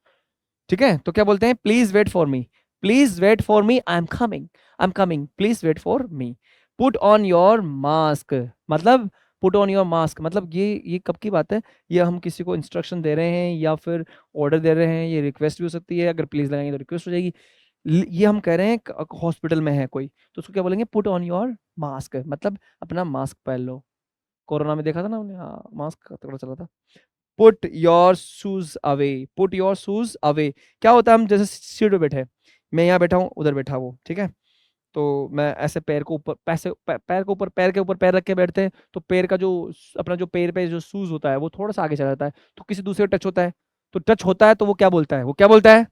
S1: ठीक है, तो क्या बोलते हैं? Please wait for me, please wait for me, I am coming, I am coming, please wait for me. Put on your mask, मतलब पुट ऑन योर मास्क मतलब ये कब की बात है? ये हम किसी को इंस्ट्रक्शन दे रहे हैं या फिर ऑर्डर दे रहे हैं, ये रिक्वेस्ट भी हो सकती है, अगर प्लीज लगाएंगे तो रिक्वेस्ट हो जाएगी। ये हम कह रहे हैं हॉस्पिटल में है कोई, तो उसको क्या बोलेंगे? पुट ऑन योर मास्क, मतलब अपना मास्क पहन लो। कोरोना में देखा था ना हमने, हाँ मास्क तगड़ा चला था। Put your shoes away, put your shoes away. क्या होता है? हम जैसे सीट पे बैठे हैं, मैं यहाँ बैठा हूँ, उधर बैठा वो, ठीक है, तो मैं ऐसे पैर को ऊपर पैर को ऊपर पैर के ऊपर पैर रख के बैठते हैं, तो पैर का जो अपना जो पैर पे जो शूज होता है वो थोड़ा सा आगे चला जाता है, तो किसी दूसरे टच होता है, तो टच होता है तो वो क्या बोलता है, वो क्या बोलता है,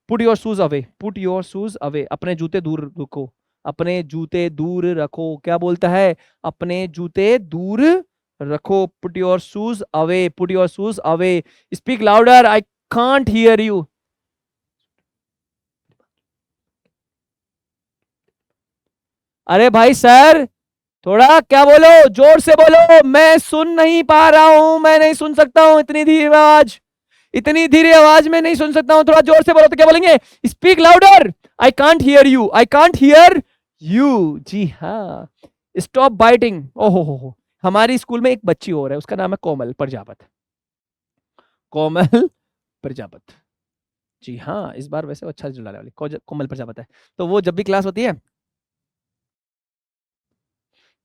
S1: put your shoes away, put your shoes away, अपने जूते दूर रखो, अपने जूते दूर रखो, क्या बोलता है, अपने जूते दूर रखो, put your shoes away, put your shoes away, speak louder, I can't hear you. अरे भाई सर, थोड़ा क्या बोलो, जोर से बोलो, मैं सुन नहीं पा रहा हूं, मैं नहीं सुन सकता हूं, इतनी धीरे आवाज, इतनी धीरे आवाज में नहीं सुन सकता हूं, थोड़ा जोर से बोलो। तो क्या बोलेंगे, speak louder, I can't hear you, I can't hear you. जी हाँ, स्टॉप बाइटिंग। ओहो हो, हमारी स्कूल में एक बच्ची और है, उसका नाम है कोमल प्रजापत, कोमल प्रजापत। जी हाँ, इस बार वैसे अच्छा रिजल्ट आने वाली कोमल प्रजापत है। तो वो जब भी क्लास होती है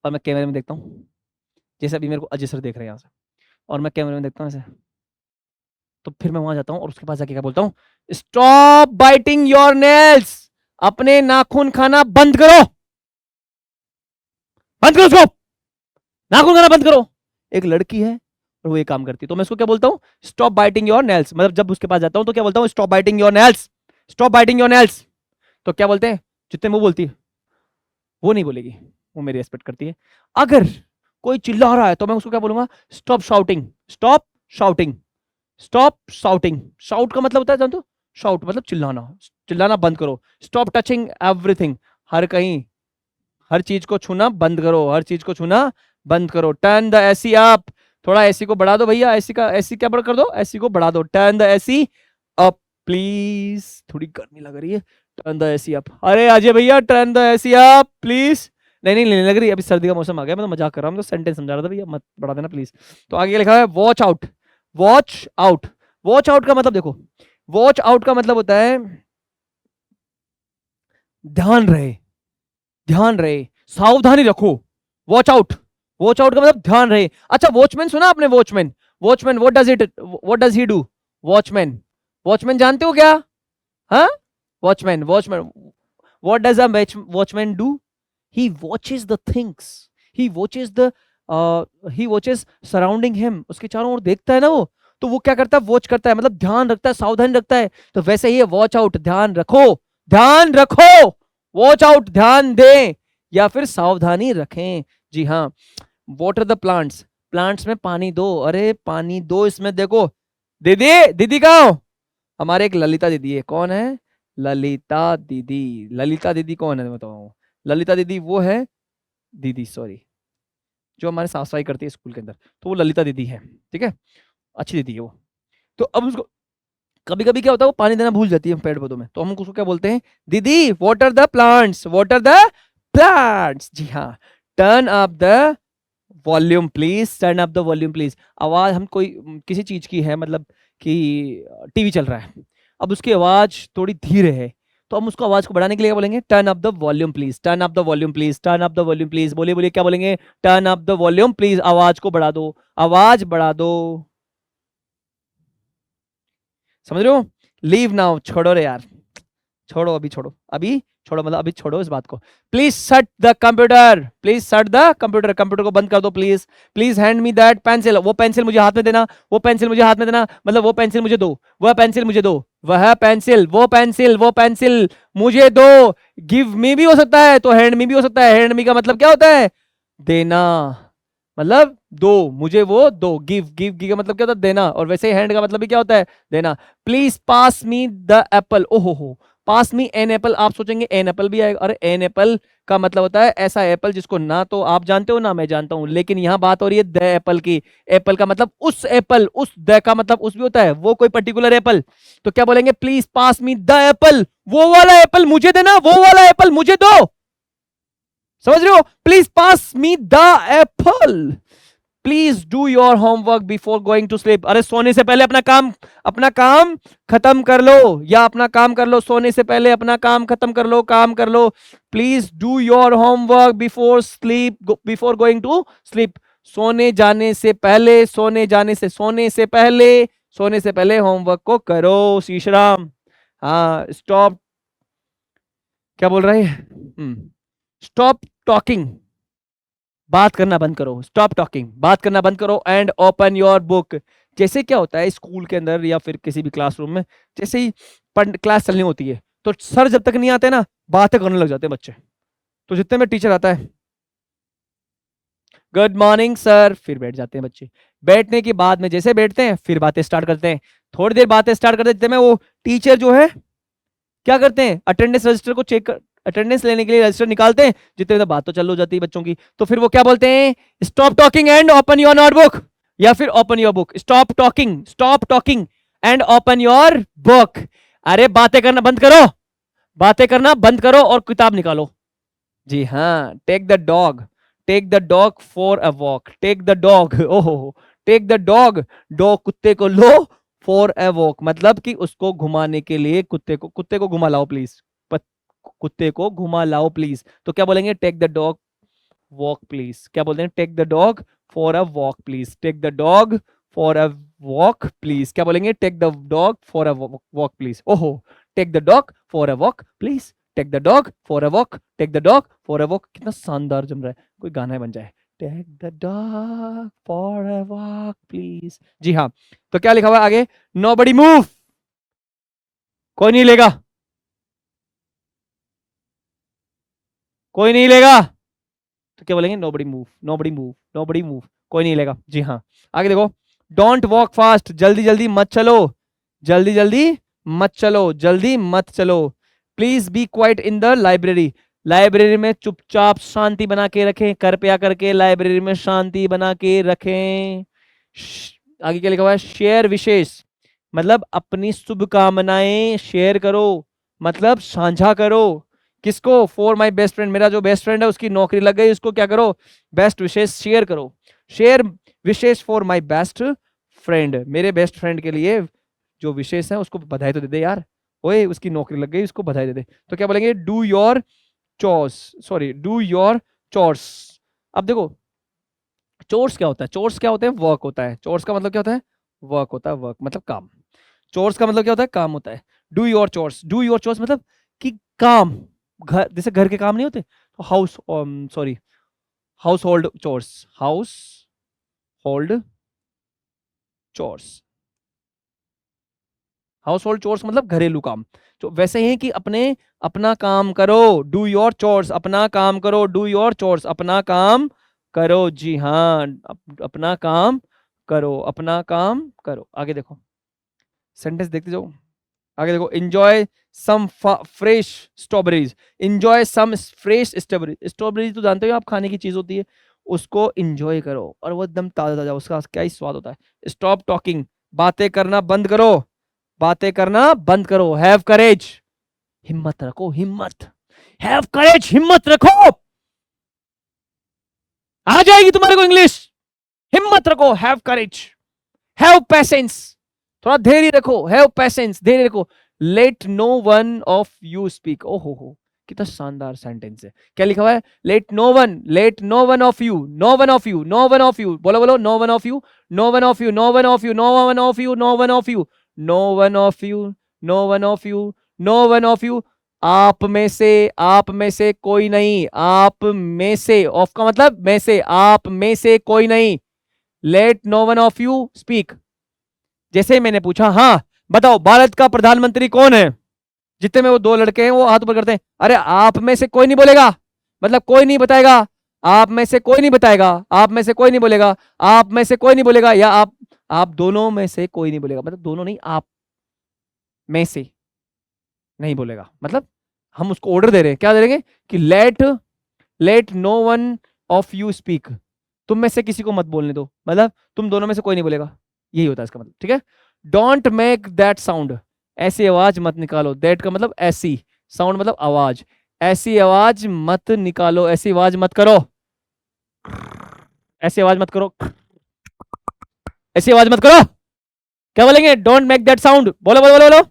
S1: और मैं कैमरे में देखता हूँ, जैसे अभी मेरे को अजय सर देख रहे हैं यहाँ से, और मैं कैमरे में देखता हूँ ऐसे, तो फिर मैं वहां जाता हूँ और उसके पास जाके क्या बोलता हूँ, स्टॉप बाइटिंग योर नेल्स, अपने नाखून खाना बंद करो, बंद करो उसको, नाखून खाना बंद करो। एक लड़की है और वो ये काम करती है, तो मैं उसको क्या बोलता हूँ, स्टॉप बाइटिंग योर नेल्स, मतलब जब उसके पास जाता हूँ तो क्या बोलता हूँ, stop biting your nails, stop biting your nails. तो क्या बोलते हैं, जितने वो बोलती है वो नहीं बोलेगी, वो मेरी रेस्पेक्ट करती है। अगर कोई चिल्ला रहा है तो मैं उसको क्या बोलूंगा, stop shouting, stop shouting, stop shouting. Shout का मतलब होता है जानते हो, शाउट मतलब चिल्लाना, चिल्लाना बंद करो। स्टॉप टचिंग एवरीथिंग, हर कहीं हर चीज को छूना बंद करो, हर चीज को छूना बंद करो। टर्न द एसी अप, थोड़ा एसी को बढ़ा दो भैया, एसी का एसी क्या बढ़ कर दो, एसी को बढ़ा दो। Turn the AC up please, थोड़ी गर्मी लग रही है, टर्न द एसी अप। अरे अजय भैया turn the AC up please. नहीं नहीं लेने लग रही, अभी सर्दी का मौसम आ गया, मैं तो मजाक कर रहा हूँ, तो सेंटेंस समझा रहा था भैया, मत बढ़ा देना प्लीज। तो आगे लिखा है watch out, watch out. Watch out का मतलब देखो, वॉच आउट का मतलब होता है ध्यान रहे, ध्यान रहे, सावधानी रखो, वॉच आउट। वॉच आउट का मतलब ध्यान रहे। अच्छा वॉचमैन सुना आपने, watchman, watchman what does he do, watchman, watchman जानते हो क्या, हाँ, watchman, watchman, what does a watchman do, he watches the things, he watches the he watches surrounding him, उसके चारों ओर देखता है ना वो, तो वो क्या करता है, वॉच करता है, मतलब ध्यान रखता है, सावधानी रखता है। तो वैसे ही वॉच आउट, ध्यान रखो, ध्यान रखो, वॉच आउट ध्यान दें या फिर सावधानी रखें। जी हाँ, वाटर द प्लांट्स, प्लांट्स में पानी दो, अरे पानी दो इसमें, देखो दीदी, दीदी कहाँ हो, हमारे एक ललिता दीदी है, कौन है, ललिता दीदी, ललिता दीदी कौन है मैं बताऊँ, ललिता दीदी वो है, दीदी सॉरी, जो हमारे साफ सफाई करती है स्कूल के अंदर, तो वो ललिता दीदी है, ठीक है, अच्छी दीदी है वो। तो अब उसको कभी कभी क्या होता है, वो पानी देना भूल जाती है पेड़ पौधों में, तो हम उसको क्या बोलते हैं, दीदी water the plants, water the plants. जी हाँ, turn up the volume please, turn up the volume please. आवाज हम कोई किसी चीज की है, मतलब कि टीवी चल रहा है, अब उसकी आवाज थोड़ी धीरे है, तो हम उसको आवाज को बढ़ाने के लिए क्या बोलेंगे, turn up the volume please, turn up the volume please, turn up the volume please. बोलिए बोलिए क्या बोलेंगे, turn up the volume please, आवाज को बढ़ा दो, आवाज बढ़ा दो। समझ रहे हो, लीव नाउ, छोड़ो रे यार, छोड़ो अभी, छोड़ो अभी, छोड़ो मतलब अभी छोड़ो इस बात को। Please shut the computer, please shut the computer, computer को बंद कर दो please. Please hand me that pencil, वो पेंसिल मुझे हाथ में देना, वो पेंसिल मुझे हाथ में देना, मतलब वो पेंसिल मुझे दो, वह पेंसिल मुझे दो, वह पेंसिल, वो पेंसिल, वो पेंसिल मुझे दो। गिव मी भी हो सकता है, तो हैंड मी भी हो सकता है, हैंड मी का मतलब क्या होता है, देना, मतलब दो मुझे वो दो, गिव, गिव गिव का मतलब क्या होता है, देना, और वैसे ही हैंड का मतलब भी क्या होता है, देना। Please pass me the Apple, ओहो हो, पास मी एन एप्पल, आप सोचेंगे एन एप्पल भी आएगा, अरे एन एप्पल का मतलब होता है ऐसा एप्पल जिसको ना तो आप जानते हो ना मैं जानता हूं, लेकिन यहां बात हो रही है द एप्पल की। एप्पल का मतलब उस एप्पल, उस द का मतलब उस भी होता है, वो कोई पर्टिकुलर एप्पल। तो क्या बोलेंगे, please pass me the Apple, वो वाला एप्पल मुझे देना, वो वाला एप्पल मुझे दो। समझ रहे हो, please pass me the apple, please do your homework before going to sleep, अरे सोने से पहले अपना काम खत्म कर लो, या अपना काम कर लो, सोने से पहले अपना काम खत्म कर लो, काम कर लो। Please do your homework before sleep, before going to sleep, सोने जाने से पहले, सोने जाने से, सोने से पहले, सोने से पहले होमवर्क को करो। शीशराम, हाँ स्टॉप, क्या बोल रहा है, स्टॉप टॉकिंग, बात करना बंद करो, स्टॉप टॉकिंग, बात करना बंद करो एंड ओपन योर बुक। जैसे क्या होता है स्कूल के अंदर या फिर किसी भी क्लासरूम में, जैसे ही क्लास चलनी होती है तो सर जब तक नहीं आते ना, बातें करने लग जाते हैं बच्चे। तो जितने में टीचर आता है, गुड मॉर्निंग सर, फिर बैठ जाते हैं बच्चे। बैठने के बाद में जैसे बैठते हैं फिर बातें स्टार्ट करते हैं। थोड़ी देर बातें स्टार्ट कर देते हैं, वो टीचर जो है क्या करते हैं, अटेंडेंस रजिस्टर को चेक कर, अटेंडेंस लेने के लिए रजिस्टर निकालते हैं। जितने देर बात तो चालू हो जाती है बच्चों की, तो फिर वो क्या बोलते हैं, stop talking and open your notebook, या फिर open your book. Stop talking and open your book. अरे बातें करना बंद करो, बातें करना बंद करो और किताब निकालो। जी हाँ, take the dog for a walk, take the dog, ओहो, टेक द डॉग, डॉग कुत्ते को लो, फॉर अ वॉक मतलब कि उसको घुमाने के लिए, कुत्ते को घुमा लाओ प्लीज, कुत्ते को घुमा लाओ प्लीज। तो क्या बोलेंगे, take the dog walk please. क्या बोलते हैं, take the dog for a walk please, take the dog for a walk please. क्या बोलेंगे, take the dog for a walk please. ओहो, take the dog for a walk please, take the dog for a walk, take the dog for a walk. कितना शानदार जम रहा है, कोई गाना ही बन जाए, take the dog for a walk please. जी हाँ, तो क्या लिखा हुआ है आगे, नोबडी मूव, कोई नहीं लेगा, कोई नहीं लेगा। तो क्या बोलेंगे, nobody move, nobody move, nobody move, कोई नहीं लेगा। जी हाँ, आगे देखो, डोंट वॉक फास्ट, जल्दी जल्दी मत चलो, जल्दी जल्दी मत चलो, जल्दी मत चलो। Please be quite in the library, library में चुपचाप शांति बना के रखें, कृपया करके लाइब्रेरी में शांति बना के रखें। आगे क्या लिखा हुआ है, शेयर विशेष मतलब अपनी शुभकामनाएं शेयर करो, मतलब साझा करो। किसको, फॉर माई बेस्ट फ्रेंड, मेरा जो बेस्ट फ्रेंड है उसकी नौकरी लग गई, उसको क्या करो, बेस्ट विशेष शेयर करो। Share wishes for my best friend, मेरे बेस्ट फ्रेंड के लिए जो विशेष है उसको बधाई तो दे दे यार, ओए उसकी नौकरी लग गई उसको बधाई दे दे। तो क्या बोलेंगे, do your chores, sorry do your chores. अब देखो, चोर्स क्या होता है, चोर्स क्या होते हैं, वर्क होता है। चोर्स का मतलब क्या होता है, वर्क होता है, वर्क मतलब काम। चोर्स का मतलब क्या होता है, काम होता है। Do your chores, do your chores मतलब कि काम, घर जैसे घर के काम नहीं होते, तो house, sorry house hold chores, house hold chores, house hold chores मतलब घरेलू काम। तो वैसे ही कि अपने, अपना काम करो, डू योर चोर्स, अपना काम करो, डू योर चोर्स, अपना काम करो। जी हाँ, अपना काम करो, अपना काम करो। आगे देखो, सेंटेंस देखते जाओ, आगे देखो, enjoy some fresh strawberries, enjoy some fresh strawberry, strawberry तो जानते हो आप खाने की चीज होती है, उसको एंजॉय करो और वो एकदम ताजा ताजा, उसका क्या ही स्वाद होता है। स्टॉप टॉकिंग, बातें करना बंद करो, बातें करना बंद करो। हैव करेज, हिम्मत रखो, हिम्मत, हैव करेज, हिम्मत रखो, आ जाएगी तुम्हारे को इंग्लिश। हिम्मत रखो, हैव करेज। हैव पेशेंस, थोड़ा धैर्य रखो, हैव पेशेंस, धैर्य रखो। Let no one of you speak, ओहो हो, कितना शानदार सेंटेंस है। क्या लिखा हुआ है, let no one, let no one of you, no one of you, no one of you, बोलो बोलो, no one of you, no one of you, no one of you, no one of you, no one of you, no one of you, no one of you, no one of you. आप में से कोई नहीं, आप में से, of का मतलब में से, आप में से कोई नहीं। Let no one of you speak, जैसे मैंने पूछा, हाँ बताओ भारत का प्रधानमंत्री कौन है, जितने में वो दो लड़के हैं वो हाथ ऊपर करते हैं, अरे आप में से कोई नहीं बोलेगा, मतलब कोई नहीं बताएगा, आप में से कोई नहीं बताएगा, आप में से कोई नहीं बोलेगा, आप में से कोई नहीं बोलेगा, या आप दोनों में से कोई नहीं बोलेगा, मतलब दोनों नहीं, आप में से नहीं बोलेगा। मतलब हम उसको ऑर्डर दे रहे हैं, क्या दे देंगे कि let, let no one of you speak, तुम में से किसी को मत बोलने दो, मतलब तुम दोनों में से कोई नहीं बोलेगा, यही होता है इसका मतलब, ठीक है। डोंट मेक दैट साउंड, ऐसी आवाज मत निकालो, दैट का मतलब ऐसी, साउंड मतलब आवाज, ऐसी आवाज मत निकालो, ऐसी आवाज मत करो, ऐसी आवाज मत करो, ऐसी आवाज मत करो। क्या बोलेंगे, डोंट मेक दैट साउंड, बोलो बोलो बोलो बोलो,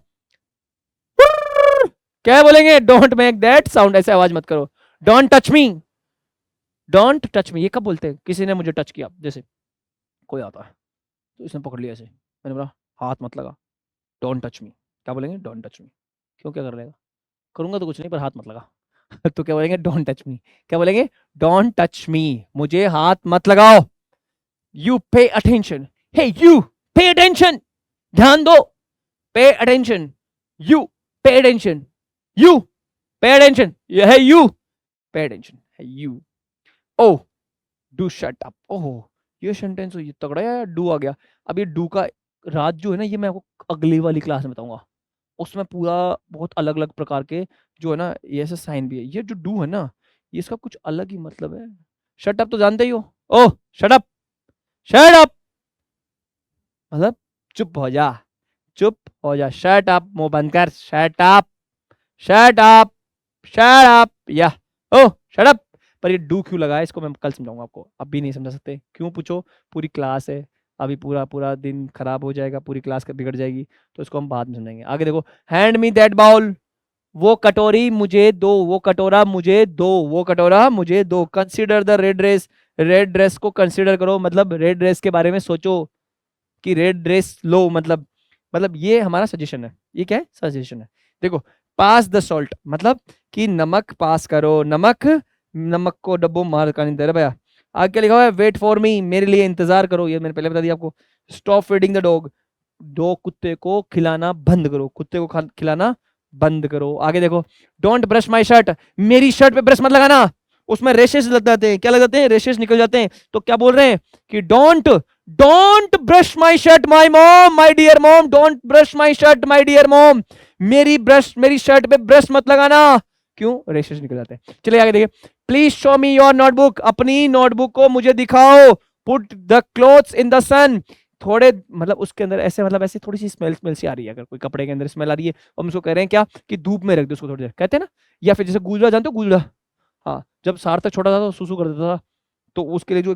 S1: क्या बोलेंगे, डोंट मेक दैट साउंड, ऐसे आवाज मत करो। Don't touch me, don't touch me, ये कब बोलते हैं, किसी ने मुझे टच किया, जैसे कोई आता है तो इसने पकड़ लिया ऐसे, मैंने बोला हाथ मत लगा, डोंट टच मी, क्या बोलेंगे, डोंट टच मी। क्यों, क्या कर लेगा, करूंगा तो कुछ नहीं, पर हाथ मत लगा। तो क्या बोलेंगे? Don't touch me. क्या बोलेंगे? डोंट टच मी, मुझे हाथ मत लगाओ। You pay attention, hey you pay attention, ध्यान दो। Pay attention, you pay attention, you pay attention, hey you pay attention, hey you. Oh do shut up. ओह ये सेंटेंस ये तगड़ा है यार, डू आ गया। अब ये डू का राज जो है ना, ये मैं आपको अगली वाली क्लास में बताऊंगा। उसमें पूरा बहुत अलग अलग प्रकार के जो है ना, ये ऐसे साइन भी है। ये जो डू है ना, ये इसका कुछ अलग ही मतलब है। शट अप तो जानते ही हो। ओह शट अप, शट अप मतलब चुप हो जा, चुप हो जा। शट अप, मुंह बंद कर। Shut up, shut up, shut up, या ओ शट अप। पर ये डू क्यों लगा है, इसको मैं कल समझाऊंगा आपको, अभी नहीं समझा सकते। क्यों पूछो? पूरी क्लास है, अभी पूरा पूरा दिन खराब हो जाएगा, पूरी क्लास का बिगड़ जाएगी, तो इसको हम बाद में समझेंगे। आगे देखो, हैंड मी दैट बाउल, वो कटोरी मुझे दो, वो कटोरा मुझे दो, वो कटोरा मुझे दो। Consider the red dress, red dress को कंसीडर करो, मतलब रेड ड्रेस के बारे में सोचो कि रेड ड्रेस लो, मतलब ये हमारा सजेशन है। ये क्या है? सजेशन है। देखो, पास द सॉल्ट मतलब कि नमक पास करो, नमक, नमक को डब्बो मार का नहीं दे रहा भैया। आगे क्या लिखा हुआ है? वेट फॉर मी, मेरे लिए इंतजार करो, ये मैंने पहले बता दिया आपको। स्टॉप फीडिंग द डॉग, दो कुत्ते को खिलाना बंद करो, कुत्ते को खिलाना बंद करो। आगे देखो, डोंट ब्रश माई शर्ट, मेरी शर्ट पे ब्रश मत लगाना, उसमें रेशेस लग जाते हैं। क्या लग जाते हैं? रेशेस निकल जाते हैं। तो क्या बोल रहे हैं कि don't, don't brush my shirt my mom, my dear mom, don't brush my shirt my dear mom, मेरी शर्ट पे ब्रश मत लगाना। क्यों? रेशेस निकल जाते हैं। चलिए आगे देखिए, please show me your notebook, अपनी नोटबुक को मुझे दिखाओ। Put the clothes in the sun, थोड़े मतलब उसके अंदर ऐसे, मतलब ऐसे थोड़ी सी स्मेल स्मेल सी आ रही है। अगर कोई कपड़े के अंदर स्मेल आ रही है, हम उसको कह रहे हैं क्या कि धूप में रख दो उसको थोड़ी देर, कहते हैं ना। या फिर जैसे गूजरा, जानते हो गूजरा? हाँ, जब सार्थक छोटा था तो सुसु कर देता था, तो उसके लिए जो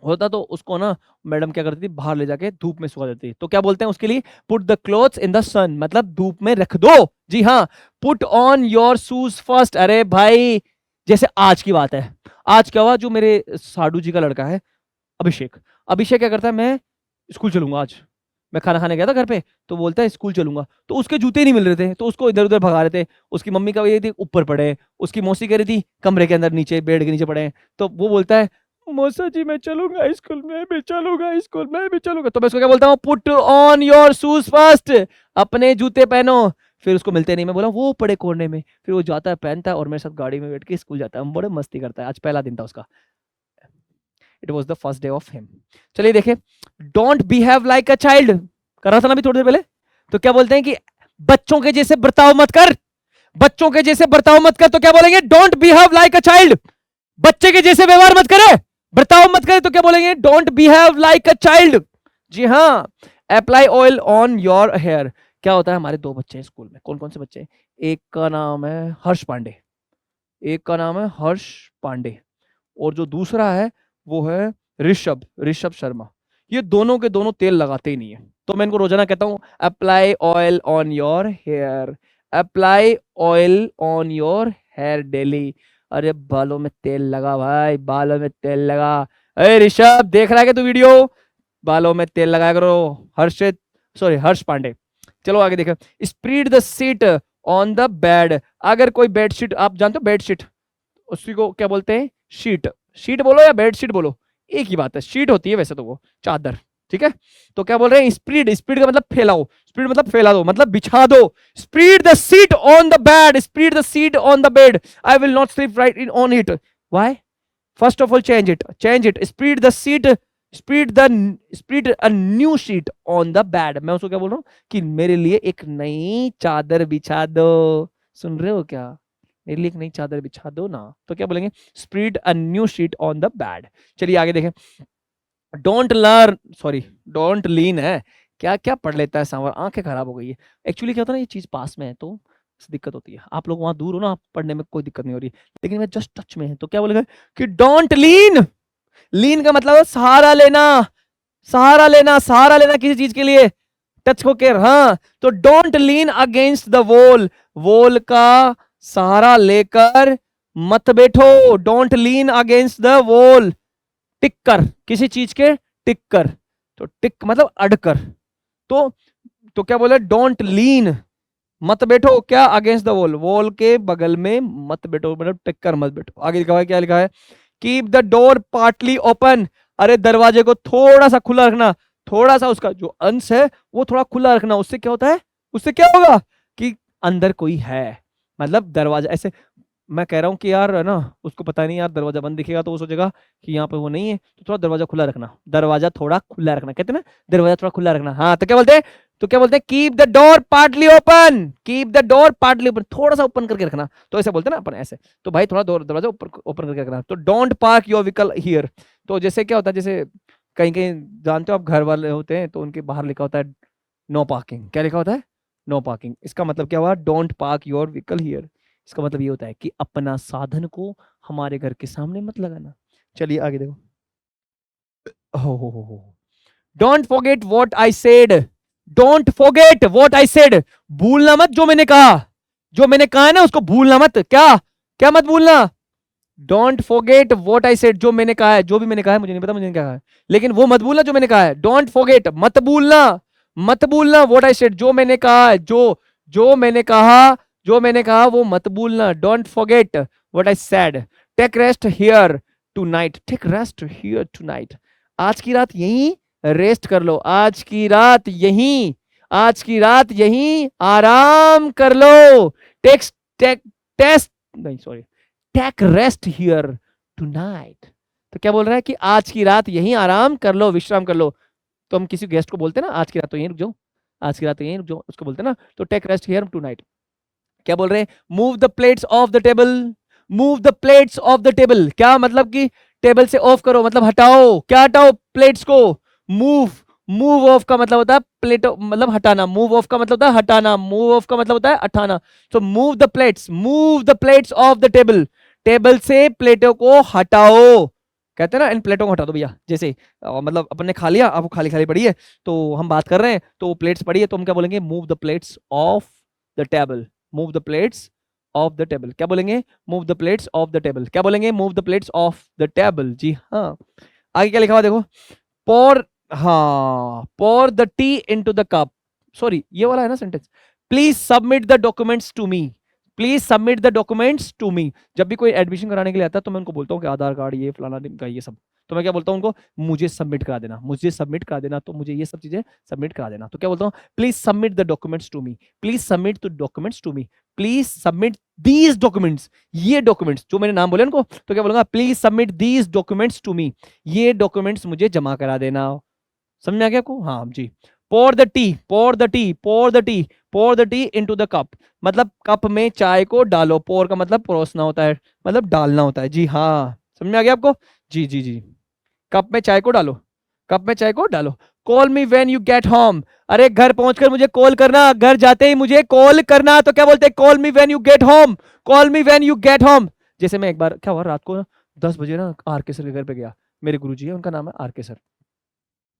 S1: होता, तो उसको ना मैडम क्या करती थी, बाहर ले जाके धूप में सुखा देती। तो क्या बोलते हैं उसके लिए? Put the clothes in the sun, मतलब धूप में रख दो। जी हाँ। Put on your shoes first, अरे भाई जैसे आज की बात है, आज क्या हुआ, जो मेरे साडू जी का लड़का है अभिषेक, अभिषेक क्या करता है, मैं स्कूल चलूंगा आज, मैं खाना खाने गया था घर पे, तो बोलता है स्कूल चलूंगा, तो उसके जूते नहीं मिल रहे थे, तो उसको इधर उधर भगा रहे थे। उसकी मम्मी का ये थी ऊपर पड़े, उसकी मौसी कह रही थी कमरे के अंदर नीचे बेड के नीचे पड़े हैं। तो वो बोलता है मौसा जी मैं चलूंगा स्कूल, में भी चलूंगा स्कूल, में भी चलूंगा। तो मैं उसको क्या बोलता हूँ? Put on your shoes first, अपने जूते पहनो। फिर उसको मिलते नहीं, मैं बोला वो पड़े कोने में, फिर वो जाता है पहनता है और मेरे साथ गाड़ी में बैठ के स्कूल जाता है, हम बड़े मस्ती करता है। आज पहला दिन था उसका, it was the first day of him. चलिए देखे, don't behave like a child, कर रहा था ना अभी थोड़ी देर पहले। तो क्या बोलते हैं कि बच्चों के जैसे बर्ताव मत कर, बच्चों के जैसे बर्ताव मत कर। तो क्या बोलेंगे? Don't behave like a child, बच्चे के जैसे व्यवहार मत करे, बर्ताव मत करे। तो क्या बोलेंगे? Don't behave like a child. जी हाँ। Apply oil on your hair, क्या होता है, हमारे दो बच्चे हैं स्कूल में। कौन कौन से बच्चे हैं? एक का नाम है हर्ष पांडे, एक का नाम है हर्ष पांडे, और जो दूसरा है वो है ऋषभ, ऋषभ शर्मा। ये दोनों के दोनों तेल लगाते ही नहीं है। तो मैं इनको रोजाना कहता हूं apply oil on your hair, apply oil on your hair daily. अरे बालों में तेल लगा भाई, बालों में तेल लगा। अरे ऋषभ देख रहा है क्या तू वीडियो? बालों में तेल लगाया करो। हर्षित, सॉरी हर्ष पांडे। चलो आगे देखो, spread the seat on the bed, अगर कोई बेडशीट, आप जानते हो बेडशीट, उसी को क्या बोलते हैं? शीट। शीट बोलो या बेडशीट बोलो, एक ही बात है, शीट होती है वैसे तो वो, चादर। ठीक है। तो क्या बोल रहे हैं? स्प्रेड, स्प्रेड का मतलब फैलाओ, स्प्रेड मतलब फैला दो, मतलब बिछा दो। Spread the seat on the bed, spread the seat on the bed, I will not sleep right in on it. Why? First of all change it, change it, spread the seat, spread a new sheet on the bed. मैं उसको क्या बोल रहा हूँ कि मेरे लिए एक नई चादर बिछा दो। सुन रहे हो क्या? मेरे लिए एक नई चादर बिछा दो ना। तो क्या बोलेंगे? Spread a new sheet on the bed. चलिए आगे देखें, डोंट लर्न, सॉरी डोंट लीन है। क्या क्या पढ़ लेता है सांवर, आंखें खराब हो गई है। एक्चुअली क्या होता है ना, ये चीज पास में है तो दिक्कत होती है। आप लोग वहां दूर हो ना, आप पढ़ने में कोई दिक्कत नहीं हो रही, लेकिन मैं जस्ट टच में है। तो क्या बोलेगा कि डोंट लीन, लीन का मतलब है सहारा लेना, सहारा लेना, सहारा लेना किसी चीज के लिए, टच को केयर। हाँ, तो don't lean against the wall, wall का सहारा लेकर मत बैठो। Don't lean against the wall, टिक कर, किसी चीज के टिक कर। तो टिक मतलब अड़कर। तो क्या बोले? डोंट लीन मत बैठो क्या, अगेंस्ट द वॉल, वॉल के बगल में मत बैठो, मतलब टिक कर मत बैठो। आगे लिखा हुआ है, क्या लिखा है, keep the door partly open, अरे दरवाजे को थोड़ा सा खुला रखना, थोड़ा सा उसका जो अंश है वो थोड़ा खुला रखना। उससे क्या होता है, उससे क्या होगा कि अंदर कोई है, मतलब दरवाजा ऐसे, मैं कह रहा हूँ कि यार है ना, उसको पता नहीं यार दरवाजा बंद दिखेगा तो वो सोचेगा कि यहाँ पे वो नहीं है, तो थोड़ा दरवाजा खुला रखना, दरवाजा थोड़ा खुला रखना, कहते हैं ना दरवाजा थोड़ा खुला रखना। हाँ तो क्या बोलते हैं, तो क्या बोलते हैं, keep the door partly open, keep the door partly open, थोड़ा सा ओपन करके रखना, तो ऐसे बोलते हैं ना अपन ऐसे, तो भाई थोड़ा दरवाजा ओपन करके रखना। तो don't park your vehicle here, तो जैसे क्या होता है, जैसे कहीं कहीं जानते हो आप, घर वाले होते हैं तो उनके बाहर लिखा होता है नो पार्किंग, क्या लिखा होता है, नो पार्किंग। इसका मतलब क्या हुआ, don't park your vehicle here, इसका मतलब ये होता है कि अपना साधन को हमारे घर के सामने मत लगाना। चलिए आगे देखो, हो don't forget what I said, don't forget what I said, भूलना मत जो मैंने कहा, जो मैंने कहा है ना उसको भूलना मत, क्या क्या मत भूलना, don't forget what I said, जो मैंने कहा है, जो भी मैंने कहा है मुझे नहीं पता मुझे क्या कहा है, लेकिन वो मत भूलना जो मैंने कहा है, डोंट फॉरगेट मत भूलना, मत भूलना व्हाट आई सेड, जो मैंने कहा है, जो मैंने कहा, जो मैंने कहा वो मत भूलना, don't forget what I said, take rest here tonight, take rest here tonight, आज की रात यहीं रेस्ट कर लो, आज की रात यहीं, आज की रात यहीं आराम कर लो, टेक्स टेक टेस्ट नहीं sorry take rest here tonight, तो क्या बोल रहा है कि आज की रात यहीं आराम कर लो, विश्राम कर लो। तो हम किसी गेस्ट को बोलते हैं ना आज की रात तो यहीं रुक जाओ, आज की रात तो यहीं रुक जाओ, उसको बोलते हैं ना, तो टेक रेस्ट हियर टुनाइट। क्या बोल रहे हैं, move the plates off the table, move the plates off the table, क्या मतलब कि टेबल से ऑफ करो, मतलब हटाओ, क्या हटाओ, प्लेट्स को, मूव, मूव ऑफ का मतलब होता है प्लेट, मतलब हटाना, मूव ऑफ का मतलब होता है हटाना, मूव ऑफ का मतलब होता है हटाना, तो move the plates, move the plates off the table, table से प्लेटों को हटाओ, कहते हैं ना इन प्लेटों को हटा दो भैया, जैसे मतलब अपन ने खा लिया, अब वो खाली खाली पड़ी है, तो हम बात कर रहे हैं तो प्लेट्स पड़ी है, तो हम क्या बोलेंगे, move the plates off the table, move the plates off the table, क्या बोलेंगे, move the plates off the table, क्या बोलेंगे, move the plates off the table, जी हाँ। आगे क्या लिखा हुआ देखो, pour, हाँ pour the tea into the cup, sorry ये वाला है ना sentence, please submit the documents to me, please submit the documents to me, जब भी कोई एडमिशन कराने के लिए आता है तो मैं उनको बोलता हूँ कि आधार कार्ड ये फलाना का ये सब, तो मैं क्या बोलता हूँ उनको, मुझे सबमिट करा देना, मुझे सबमिट करा देना, तो मुझे ये सब चीजें सबमिट करा देना, तो क्या बोलता हूँ, please submit the documents to me, please submit the documents to me, please submit these documents, ये डॉक्यूमेंट्स जो मैंने नाम बोले उनको, तो क्या बोलूंगा, please submit these documents to me, ये डॉक्यूमेंट्स मुझे जमा करा देना, समझ में आ गया आपको, हाँ जी। Pour the tea, pour the tea, pour the tea, pour the tea into the cup, मतलब कप में चाय को डालो, पोर का मतलब परोसना होता है, मतलब डालना होता है, जी हाँ समझ में आ गया आपको, जी जी जी, कप में चाय को डालो, कप में चाय को डालो। Call me when you get home, अरे घर पहुंचकर मुझे कॉल करना, घर जाते ही मुझे कॉल करना, तो क्या बोलते हैं, call me when you get home, call me when you get home. जैसे मैं एक बार क्या हुआ, रात को 10 बजे ना आर के सर के घर पे गया, मेरे गुरुजी है उनका नाम है आर के सर,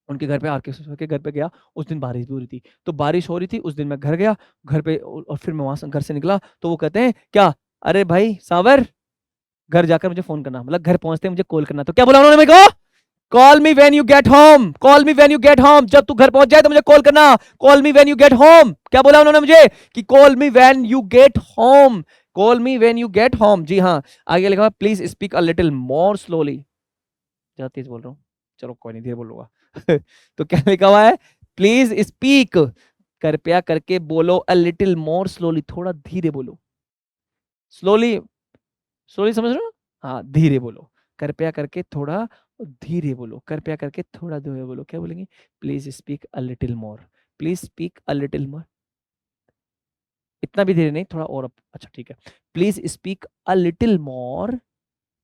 S1: उनके घर पे आर के सर के घर पे गया, उस दिन बारिश भी हो रही थी, तो बारिश हो रही थी उस दिन, मैं घर गया, घर पे और फिर मैं वहां से घर से निकला तो वो कहते हैं क्या, अरे भाई सावर घर जाकर मुझे फोन करना, मतलब घर पहुंचते मुझे कॉल करना, तो क्या बोला उन्होंने मेरे को, call me when you get home, call me when you get home, जब तू घर पहुंच जाए तो मुझे कॉल करना, call me when you get home, क्या बोला उन्होंने मुझे कि call me when you get home, call me when you get home, जी हाँ। आगे लिखा please speak a little more slowly, ज्यादा तेज बोल रहा हूँ, चलो कोई नहीं धीरे बोलूंगा तो क्या लिखा हुआ है, प्लीज स्पीक, कृपया करके बोलो, अ लिटिल मोर स्लोली, थोड़ा धीरे बोलो, स्लोली, स्लोली समझ रहे हो, हाँ धीरे बोलो, कृपया करके थोड़ा धीरे बोलो, कृपया करके थोड़ा धीरे बोलो, क्या बोलेंगे, please speak a little more, please speak a little more, इतना भी धीरे नहीं, थोड़ा और अच्छा ठीक है, please speak a little more,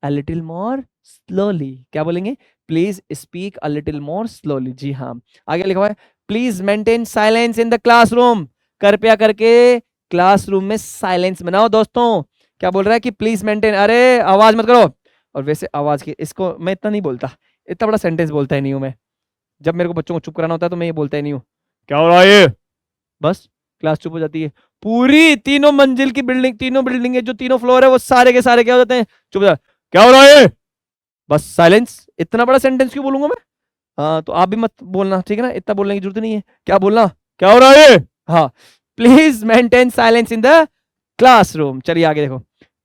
S1: a little more slowly, क्या बोलेंगे, please speak a little more slowly, जी हाँ। आगे लिखा हुआ है please maintain silence in the classroom, कृपया करके क्लासरूम में साइलेंस बनाओ दोस्तों, क्या बोल रहा है कि प्लीज मेंटेन, अरे आवाज मत करो, और वैसे आवाज की इसको मैं इतना नहीं बोलता, इतना बड़ा सेंटेंस बोलता ही नहीं हूं मैं, जब मेरे को बच्चों को चुप कराना होता है तो मैं ये बोलता ही नहीं हूँ, क्या हो रहा है ये, बस क्लास चुप हो जाती है, पूरी तीनों मंजिल की बिल्डिंग, तीनों बिल्डिंग है जो तीनों फ्लोर है वो सारे के सारे क्या हो जाते हैं, चुप हो जाते, क्या हो रहा है, बस साइलेंस, इतना बड़ा सेंटेंस क्यों बोलूंगा मैं, हाँ तो आप भी मत बोलना ठीक है ना, इतना बोलने की जरूरत नहीं है, क्या बोलना, क्या हो रहा है, हाँ please maintain silence in the classroom. चलिए आगे देखो,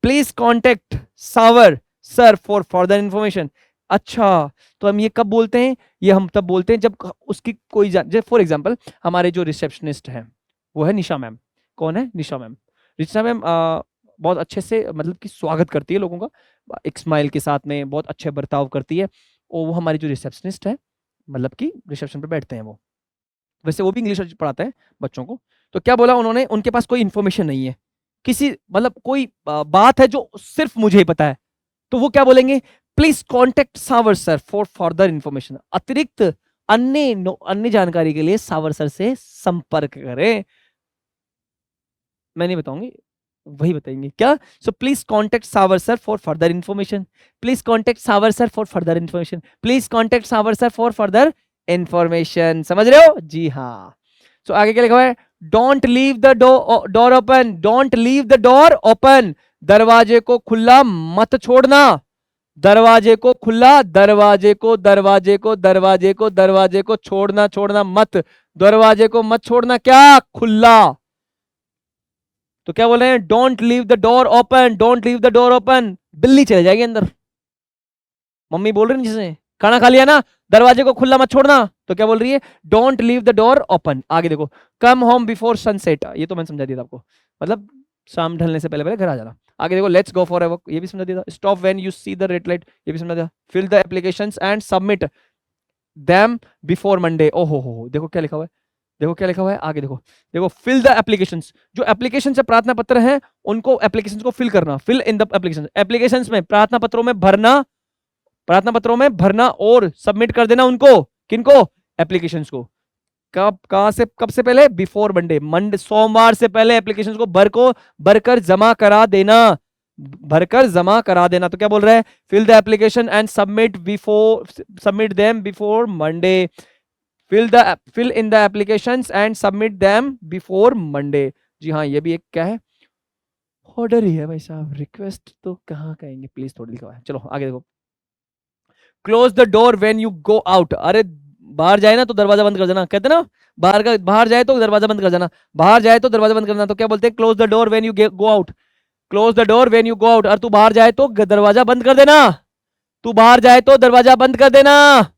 S1: please contact Sawar sir for further information. अच्छा, तो हम ये कब बोलते हैं? ये हम तब बोलते हैं जब उसकी कोई फॉर एग्जांपल हमारे जो रिसेप्शनिस्ट हैं वो है निशा मैम। कौन है? निशा मैम। निशा मैम बहुत अच्छे से मतलब कि स्वागत करती है लोगों का, एक स्माइल के साथ में बहुत अच्छे बर्ताव करती है। और वो हमारी जो रिसेप्शनिस्ट है, मतलब कि रिसेप्शन पे बैठते हैं वो, वैसे वो भी इंग्लिश पढ़ाते हैं बच्चों को। तो क्या बोला उन्होंने, उनके पास कोई इंफॉर्मेशन नहीं है, किसी मतलब कोई बात है जो सिर्फ मुझे ही पता है, तो वो क्या बोलेंगे? Please contact Sawar sir for further information. अतिरिक्त अन्य जानकारी के लिए सावर सर से संपर्क करें। मैं नहीं बताऊंगी, वही बताएंगे क्या। So please contact Sawar sir for further information, please contact Sawar sir for further information, please contact Sawar sir for further information. समझ रहे हो? जी हाँ। सो आगे क्या लिखा हुआ है? Don't leave the door open, don't leave the door open. दरवाजे को खुला मत छोड़ना, दरवाजे को खुला, दरवाजे को छोड़ना, छोड़ना मत, दरवाजे को मत छोड़ना क्या, खुला। तो क्या बोल रहे हैं? Don't leave the door open, don't leave the door open. बिल्ली चले जाएगी अंदर। मम्मी बोल रही है जिसे खाना खा लिया ना, दरवाजे को खुला मत छोड़ना। तो क्या बोल रही है? Don't leave the door open. आगे देखो, कम होम बिफोर सनसेट। ये तो मैंने समझा दिया था आपको, मतलब शाम ढलने से पहले पहले घर आ जाना। आगे देखो, let's go for a walk, ये भी समझा दिया था। Stop when you see the red light, ये भी समझा दिया। Fill the applications and submit them before Monday. ओहो, देखो क्या लिखा हुआ है, देखो क्या लिखा हुआ है आगे देखो। देखो, फिल द एप्लीकेशंस, जो एप्लीकेशन से प्रार्थना पत्र हैं उनको, एप्लीकेशंस को फिल करना। Fill in the application, applications में, प्रार्थना पत्रों में भरना, प्रार्थना पत्रों में भरना और सबमिट कर देना उनको। किनको? एप्लीकेशंस को। कब, कहां से, कब से पहले? बिफोर मंडे, मंडे सोमवार से पहले एप्लीकेशंस को भरकर जमा करा देना, भरकर जमा करा देना। तो क्या बोल रहा है? Fill the application and submit them before Monday. Fill in the applications and submit them before Monday. जी हाँ, ये भी एक क्या है, ऑर्डर ही है भाई साहब, रिक्वेस्ट तो कहाँ कहेंगे, प्लीज थोड़ी लिखा हुआ है। चलो आगे देखो, close the door when you go out. अरे बाहर जाए ना तो दरवाजा बंद कर देना, कहते ना बाहर जाए तो दरवाजा बंद कर देना, बाहर जाए तो दरवाजा बंद करना। तो क्या बोलते हैं? Close the door when you go out, close the door when you go out. और तू बाहर जाए तो दरवाजा बंद कर देना, तू बाहर जाए तो दरवाजा बंद कर देना।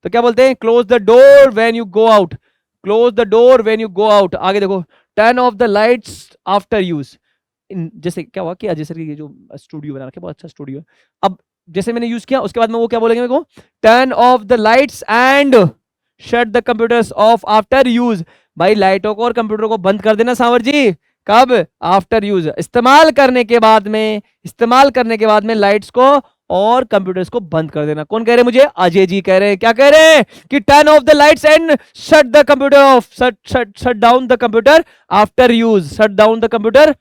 S1: तो क्या बोलते हैं? Close the door when you go out, close the door when you go out. आगे देखो, turn off the lights after use. जैसे क्या हुआ कि अजय सर की ये जो स्टूडियो बना रखा है, बहुत अच्छा स्टूडियो है। अब जैसे मैंने यूज किया, उसके बाद में वो क्या बोलेंगे मेरे को? Turn off the lights and shut the computers of after use. भाई लाइटों को और कंप्यूटर को बंद कर देना सावर जी। कब? आफ्टर यूज, इस्तेमाल करने के बाद में, इस्तेमाल करने के बाद में लाइट्स को और कंप्यूटर्स को बंद कर देना। कौन कह रहे हैं मुझे? अजय जी कह रहे हैं। क्या कह रहे हैं? कि turn off the lights and shut the computer off, shut down the computer after use, shut down the computer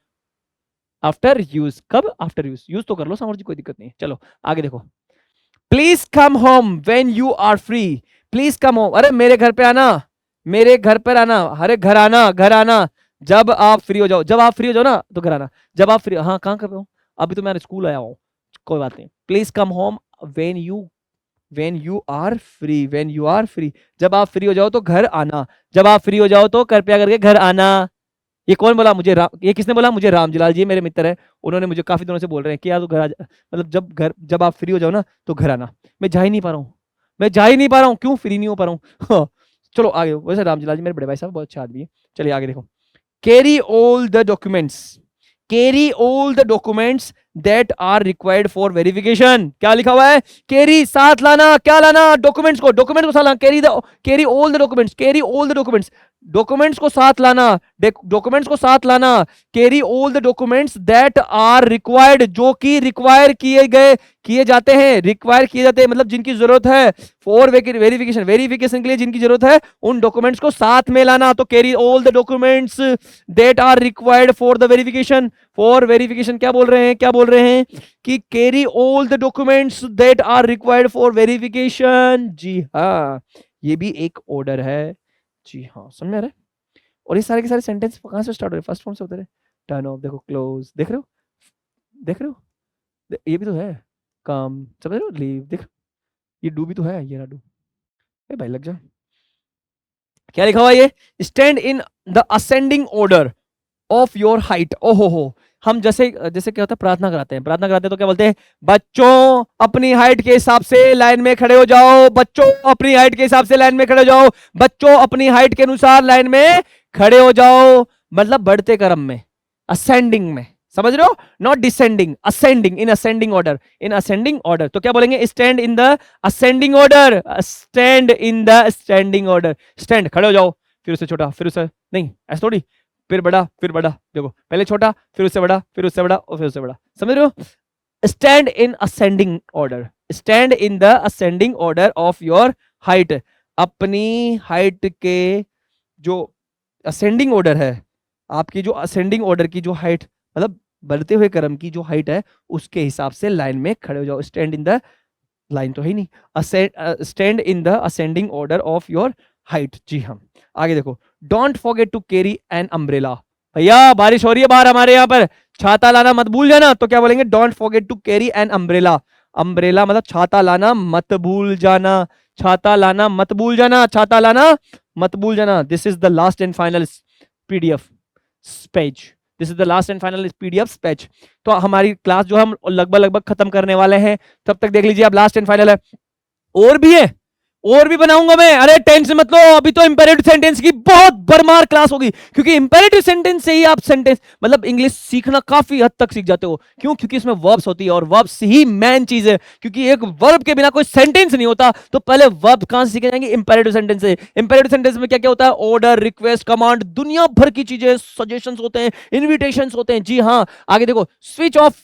S1: after use. कब? After use. यूज तो कर लो सामर जी, कोई दिक्कत नहीं है। चलो आगे देखो, please come home when you are free, please come home. अरे मेरे घर पे आना, मेरे घर पर आना, अरे घर आना, घर आना जब आप फ्री हो जाओ, जब आप फ्री हो जाओ ना तो घर आना, जब आप फ्री। हाँ कहाँ कर रहे हो? अभी तो मैं स्कूल आया हूँ, कोई बात नहीं। Please come home when you are free, when you are free, जब आप फ्री हो जाओ तो घर आना, जब आप फ्री हो जाओ तो कृपया करके घर आना। ये कौन बोला मुझे? ये किसने बोला मुझे? रामजीलाल जी मेरे मित्र है, उन्होंने मुझे काफी दिनों से बोल रहे हैं कि यार तू घर आ जा, मतलब जब आप फ्री हो जाओ ना तो घर आना। मैं जा ही नहीं पा रहा हूँ, मैं जा ही नहीं पा रहा हूँ, क्यों? फ्री नहीं हो पा रहा हूँ। चलो आगे, वैसे रामजीलाल जी मेरे बड़े भाई साहब बहुत अच्छा आदमी है। चलिए आगे देखो, carry all the documents, carry all the documents that are required for verification. क्या लिखा हुआ है? कैरी, साथ लाना, क्या लाना? डॉक्यूमेंट्स को, डॉक्यूमेंट्स को साथ लाना। Carry all the documents, carry all the documents, documents को साथ लाना, डॉक्यूमेंट्स को साथ लाना। Carry all the documents that are required, जो कि रिक्वायर किए जाते हैं, रिक्वायर किए जाते हैं मतलब जिनकी जरूरत है, फॉर वेरिफिकेशन, वेरिफिकेशन के लिए जिनकी जरूरत है उन डॉक्यूमेंट्स को साथ में लाना। तो carry all the documents that are required for the verification, for verification. क्या बोल रहे हैं? क्या बोल रहे हैं? कि carry all the documents that are required for verification. जी हाँ, ये भी एक ऑर्डर है। जी हाँ, समझ में आ रहा है? और ये सारे के सारे सेंटेंस कहां से स्टार्ट हो रहे हैं? फर्स्ट फॉर्म से होते रहे। टर्न ऑफ, देखो क्लोज, देख रहे हो, देख रहे हो, ये भी तो है। कम, समझ रहे हो? लीव, देख, ये डू भी तो है, ये ना डू। ए भाई लग जा। क्या लिखा हुआ ये, stand in the ascending order of your height. ओहो हो, हम जैसे जैसे क्या होता है, प्रार्थना कराते हैं, प्रार्थना कराते हैं तो क्या बोलते हैं, बच्चों अपनी हाइट के हिसाब से लाइन में खड़े हो जाओ, बच्चों अपनी हाइट के हिसाब से लाइन में खड़े हो जाओ, बच्चों अपनी हाइट के अनुसार लाइन में खड़े हो जाओ। मतलब बढ़ते क्रम में, असेंडिंग में, समझ रहे हो, not descending, ascending, in ascending order, in ascending order. तो क्या बोलेंगे, stand in the ascending order, stand in the standing order. Stand, खड़े हो जाओ, फिर उससे छोटा, फिर उससे नहीं, ऐसा थोड़ी, फिर बड़ा, फिर बड़ा, देखो पहले छोटा, फिर उससे बड़ा, फिर उससे बड़ा, और फिर उससे बड़ा, समझ रहे हो। Stand in ascending order, stand in the ascending order of your height. अपनी हाइट के जो असेंडिंग ऑर्डर है, आपकी जो असेंडिंग ऑर्डर की जो हाइट, मतलब बढ़ते हुए क्रम की जो हाइट है, उसके हिसाब से लाइन में खड़े हो जाओ। स्टैंड इन द, लाइन तो है नहीं, stand in the ascending order of your height. जी हाँ, आगे देखो, don't forget to carry an umbrella. भैया बारिश हो रही है बाहर हमारे यहाँ पर, छाता लाना मत भूल जाना। तो क्या बोलेंगे, don't forget to carry an umbrella. Umbrella मतलब छाता लाना मत भूल जाना, छाता लाना मत भूल जाना, छाता लाना मत भूल जाना। This is the last and final PDF page, this is the last and final PDF page. तो हमारी क्लास जो हम लगभग लगभग खत्म करने वाले हैं, तब तक देख लीजिए, अब लास्ट एंड फाइनल है, और भी है, और भी बनाऊंगा मैं। अरे टेंशन मत लो, अभी तो इंपेरेटिव सेंटेंस की बहुत भरमार क्लास होगी, क्योंकि इंपेरेटिव सेंटेंस से ही आप सेंटेंस मतलब इंग्लिश सीखना काफी हद तक सीख जाते हो। क्यों? क्योंकि इसमें वर्ब्स होती है, और वर्ब्स ही मेन चीज है, क्योंकि एक वर्ब के बिना कोई सेंटेंस नहीं होता। तो पहले वर्ब कहां से सीखे जाएंगे, इंपेरेटिव सेंटेंस से। इंपेरेटिव सेंटेंस में क्या क्या होता है, ऑर्डर, रिक्वेस्ट, कमांड, दुनिया भर की चीजें, सजेशंस होते हैं, इन्विटेशंस होते हैं। जी हाँ, आगे देखो, switch off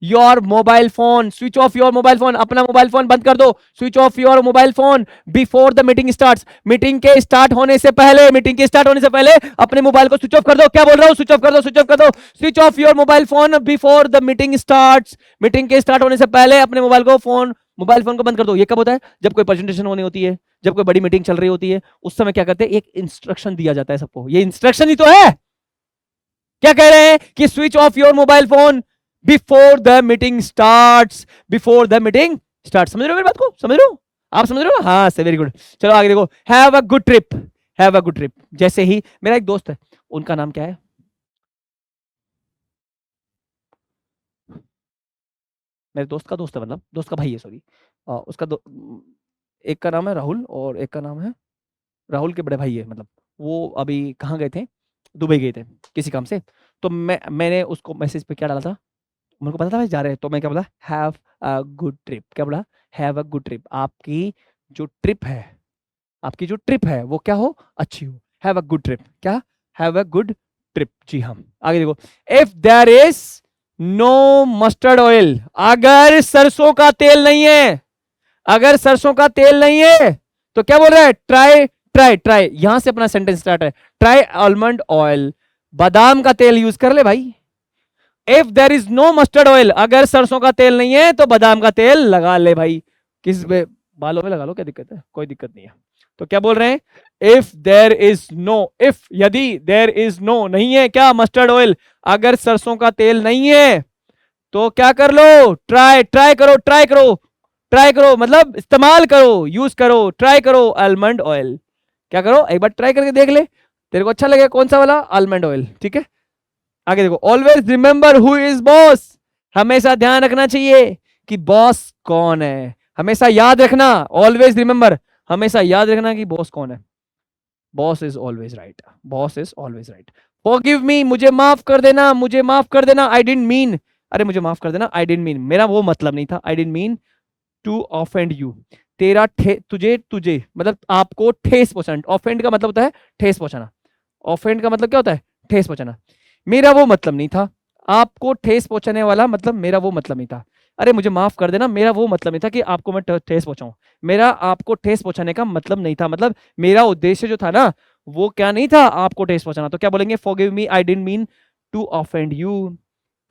S1: your mobile phone, switch off your mobile phone, अपना मोबाइल फोन बंद कर दो। Switch off your mobile phone before the meeting starts, meeting के स्टार्ट होने से पहले, मीटिंग के स्टार्ट होने से पहले अपने मोबाइल को स्विच ऑफ कर दो। क्या बोल रहा हूं, स्विच ऑफ कर दो, स्विच ऑफ कर दो। Switch off your mobile phone before the meeting starts, meeting के स्टार्ट होने से पहले अपने मोबाइल फोन को बंद कर दो। ये कब होता है, जब कोई प्रेजेंटेशन होनी होती है, जब कोई बड़ी मीटिंग चल रही होती है, उस समय क्या करते हैं, एक इंस्ट्रक्शन दिया जाता है सबको। ये इंस्ट्रक्शन ही तो है। क्या कह रहे हैं कि switch off your mobile phone before the meeting starts, before the meeting start. समझ रहे हो मेरी बात को, समझ रहे हो, आप समझ रहे हो, हाँ से वेरी गुड। चलो आगे देखो, have a good trip, have a good trip. जैसे ही मेरा एक दोस्त है, उनका नाम क्या है, मेरे दोस्त का दोस्त है, मतलब दोस्त का भाई है, सॉरी, उसका एक का नाम है राहुल, और एक का नाम है, राहुल के बड़े भाई है, मतलब वो अभी कहाँ गए थे, दुबई गए थे किसी काम से। तो मैंने उसको मैसेज पे क्या डाला था, मेरे को पता था भाई जा रहे हैं, तो मैं क्या बोला, हैव अ गुड ट्रिप। क्या बोला, हैव अ गुड ट्रिप। आपकी जो ट्रिप है, आपकी जो ट्रिप है वो क्या हो, अच्छी हो। हैव अ गुड ट्रिप, क्या, हैव अ गुड ट्रिप। जी हाँ, आगे देखो, if there is no mustard oil, अगर सरसों का तेल नहीं है, अगर सरसों का तेल नहीं है, तो क्या बोल रहा है, ट्राई, ट्राई, ट्राई, यहां से अपना सेंटेंस स्टार्ट है, ट्राई आलमंड ऑयल, बादाम का तेल यूज कर ले भाई। If there is no mustard oil, अगर सरसों का तेल नहीं है तो बादाम का तेल लगा ले भाई। किस पे, बालों में लगा लो, क्या दिक्कत है, कोई दिक्कत नहीं है। तो क्या बोल रहे हैं, if there is no, if यदि देर इज नो नहीं है क्या, मस्टर्ड ऑयल, अगर सरसों का तेल नहीं है, तो क्या कर लो, ट्राई, ट्राई करो, ट्राई करो, ट्राई करो, मतलब इस्तेमाल करो, यूज करो, ट्राई करो आलमंड ऑयल। क्या करो, एक बार ट्राई करके देख ले, तेरे को अच्छा लगेगा, कौन सा वाला, आलमंड ऑयल, ठीक है। आगे देखो, always remember who is boss, हमेशा ध्यान रखना चाहिए कि बॉस कौन है, हमेशा याद रखना, ऑलवेज रिमेंबर, हमेशा याद रखना कि बॉस कौन है। Boss is always right, boss is always right. Forgive me, मुझे माफ कर देना, मुझे माफ कर देना, आई डिडंट मीन, अरे मुझे माफ कर देना, आई डिडंट मीन, मेरा वो मतलब नहीं था, I didn't mean to offend you, तेरा तुझे तुझे मतलब आपको ठेस पहुंचाना। ऑफेंड का मतलब होता है ठेस पहुंचाना, ऑफेंड का मतलब क्या होता है, ठेस पहुंचाना। मेरा वो मतलब नहीं था, आपको ठेस पहुंचाने वाला मतलब मेरा वो मतलब नहीं था। अरे मुझे माफ कर देना, मेरा वो मतलब नहीं था कि आपको मैं ठेस पहुंचाऊं, मेरा आपको ठेस पहुंचाने का मतलब नहीं था, मतलब मेरा उद्देश्य जो था ना, वो क्या नहीं था, आपको ठेस पहुंचाना। तो क्या बोलेंगे, forgive me, I didn't mean to offend you,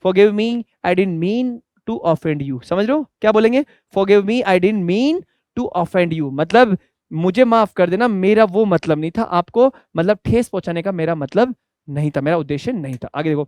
S1: forgive me, I didn't mean to offend you. समझ रहे हो, क्या बोलेंगे, forgive me, I didn't mean to offend you, मतलब मुझे माफ कर देना, मेरा वो मतलब नहीं था, आपको मतलब ठेस पहुंचाने का मेरा मतलब नहीं था, मेरा उद्देश्य नहीं था। आगे देखो,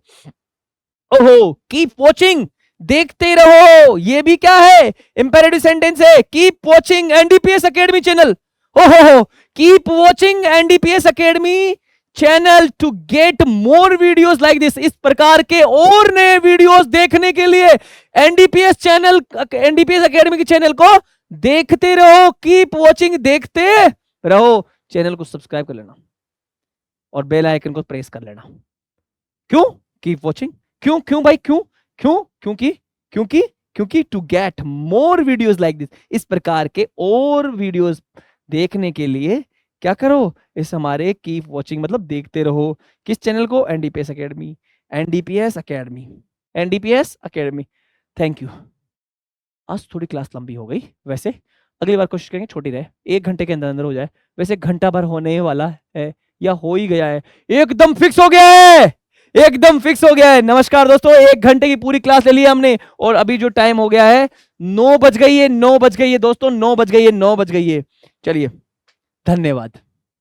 S1: ओहो, कीप वॉचिंग, देखते रहो, ये भी क्या है, इंपेरेटिव सेंटेंस है, keep watching NDPS academy channel. ओहो, keep watching NDPS academy channel to get more videos like this. इस प्रकार के और नए वीडियोस देखने के लिए एनडीपीएस चैनल, एनडीपीएस अकेडमी के चैनल को देखते रहो। कीप वॉचिंग, देखते रहो। चैनल को सब्सक्राइब कर लेना और बेल आइकन को प्रेस कर लेना। क्यों कीप वॉचिंग? क्यों क्यों भाई, क्यों क्यों? क्योंकि to get more videos like this, इस प्रकार के और वीडियोस देखने के लिए क्या करो, इस हमारे कीप वॉचिंग मतलब देखते रहो। किस चैनल को? NDPS academy, NDPS academy, NDPS academy. Thank you. आज थोड़ी क्लास लंबी हो गई, वैसे अगली बार कोशिश करेंगे छोटी रहे, 1 घंटे के अंदर अंदर हो जाए। वैसे घंटा भर होने वाला है या हो ही गया है, एकदम फिक्स हो गया है, एकदम फिक्स हो गया है। नमस्कार दोस्तों, 1 घंटे की पूरी क्लास ले ली हमने और अभी जो टाइम हो गया है 9 बज गई है, 9 बज गई है दोस्तों, 9 बज गई है, 9 बज गई है। चलिए, धन्यवाद।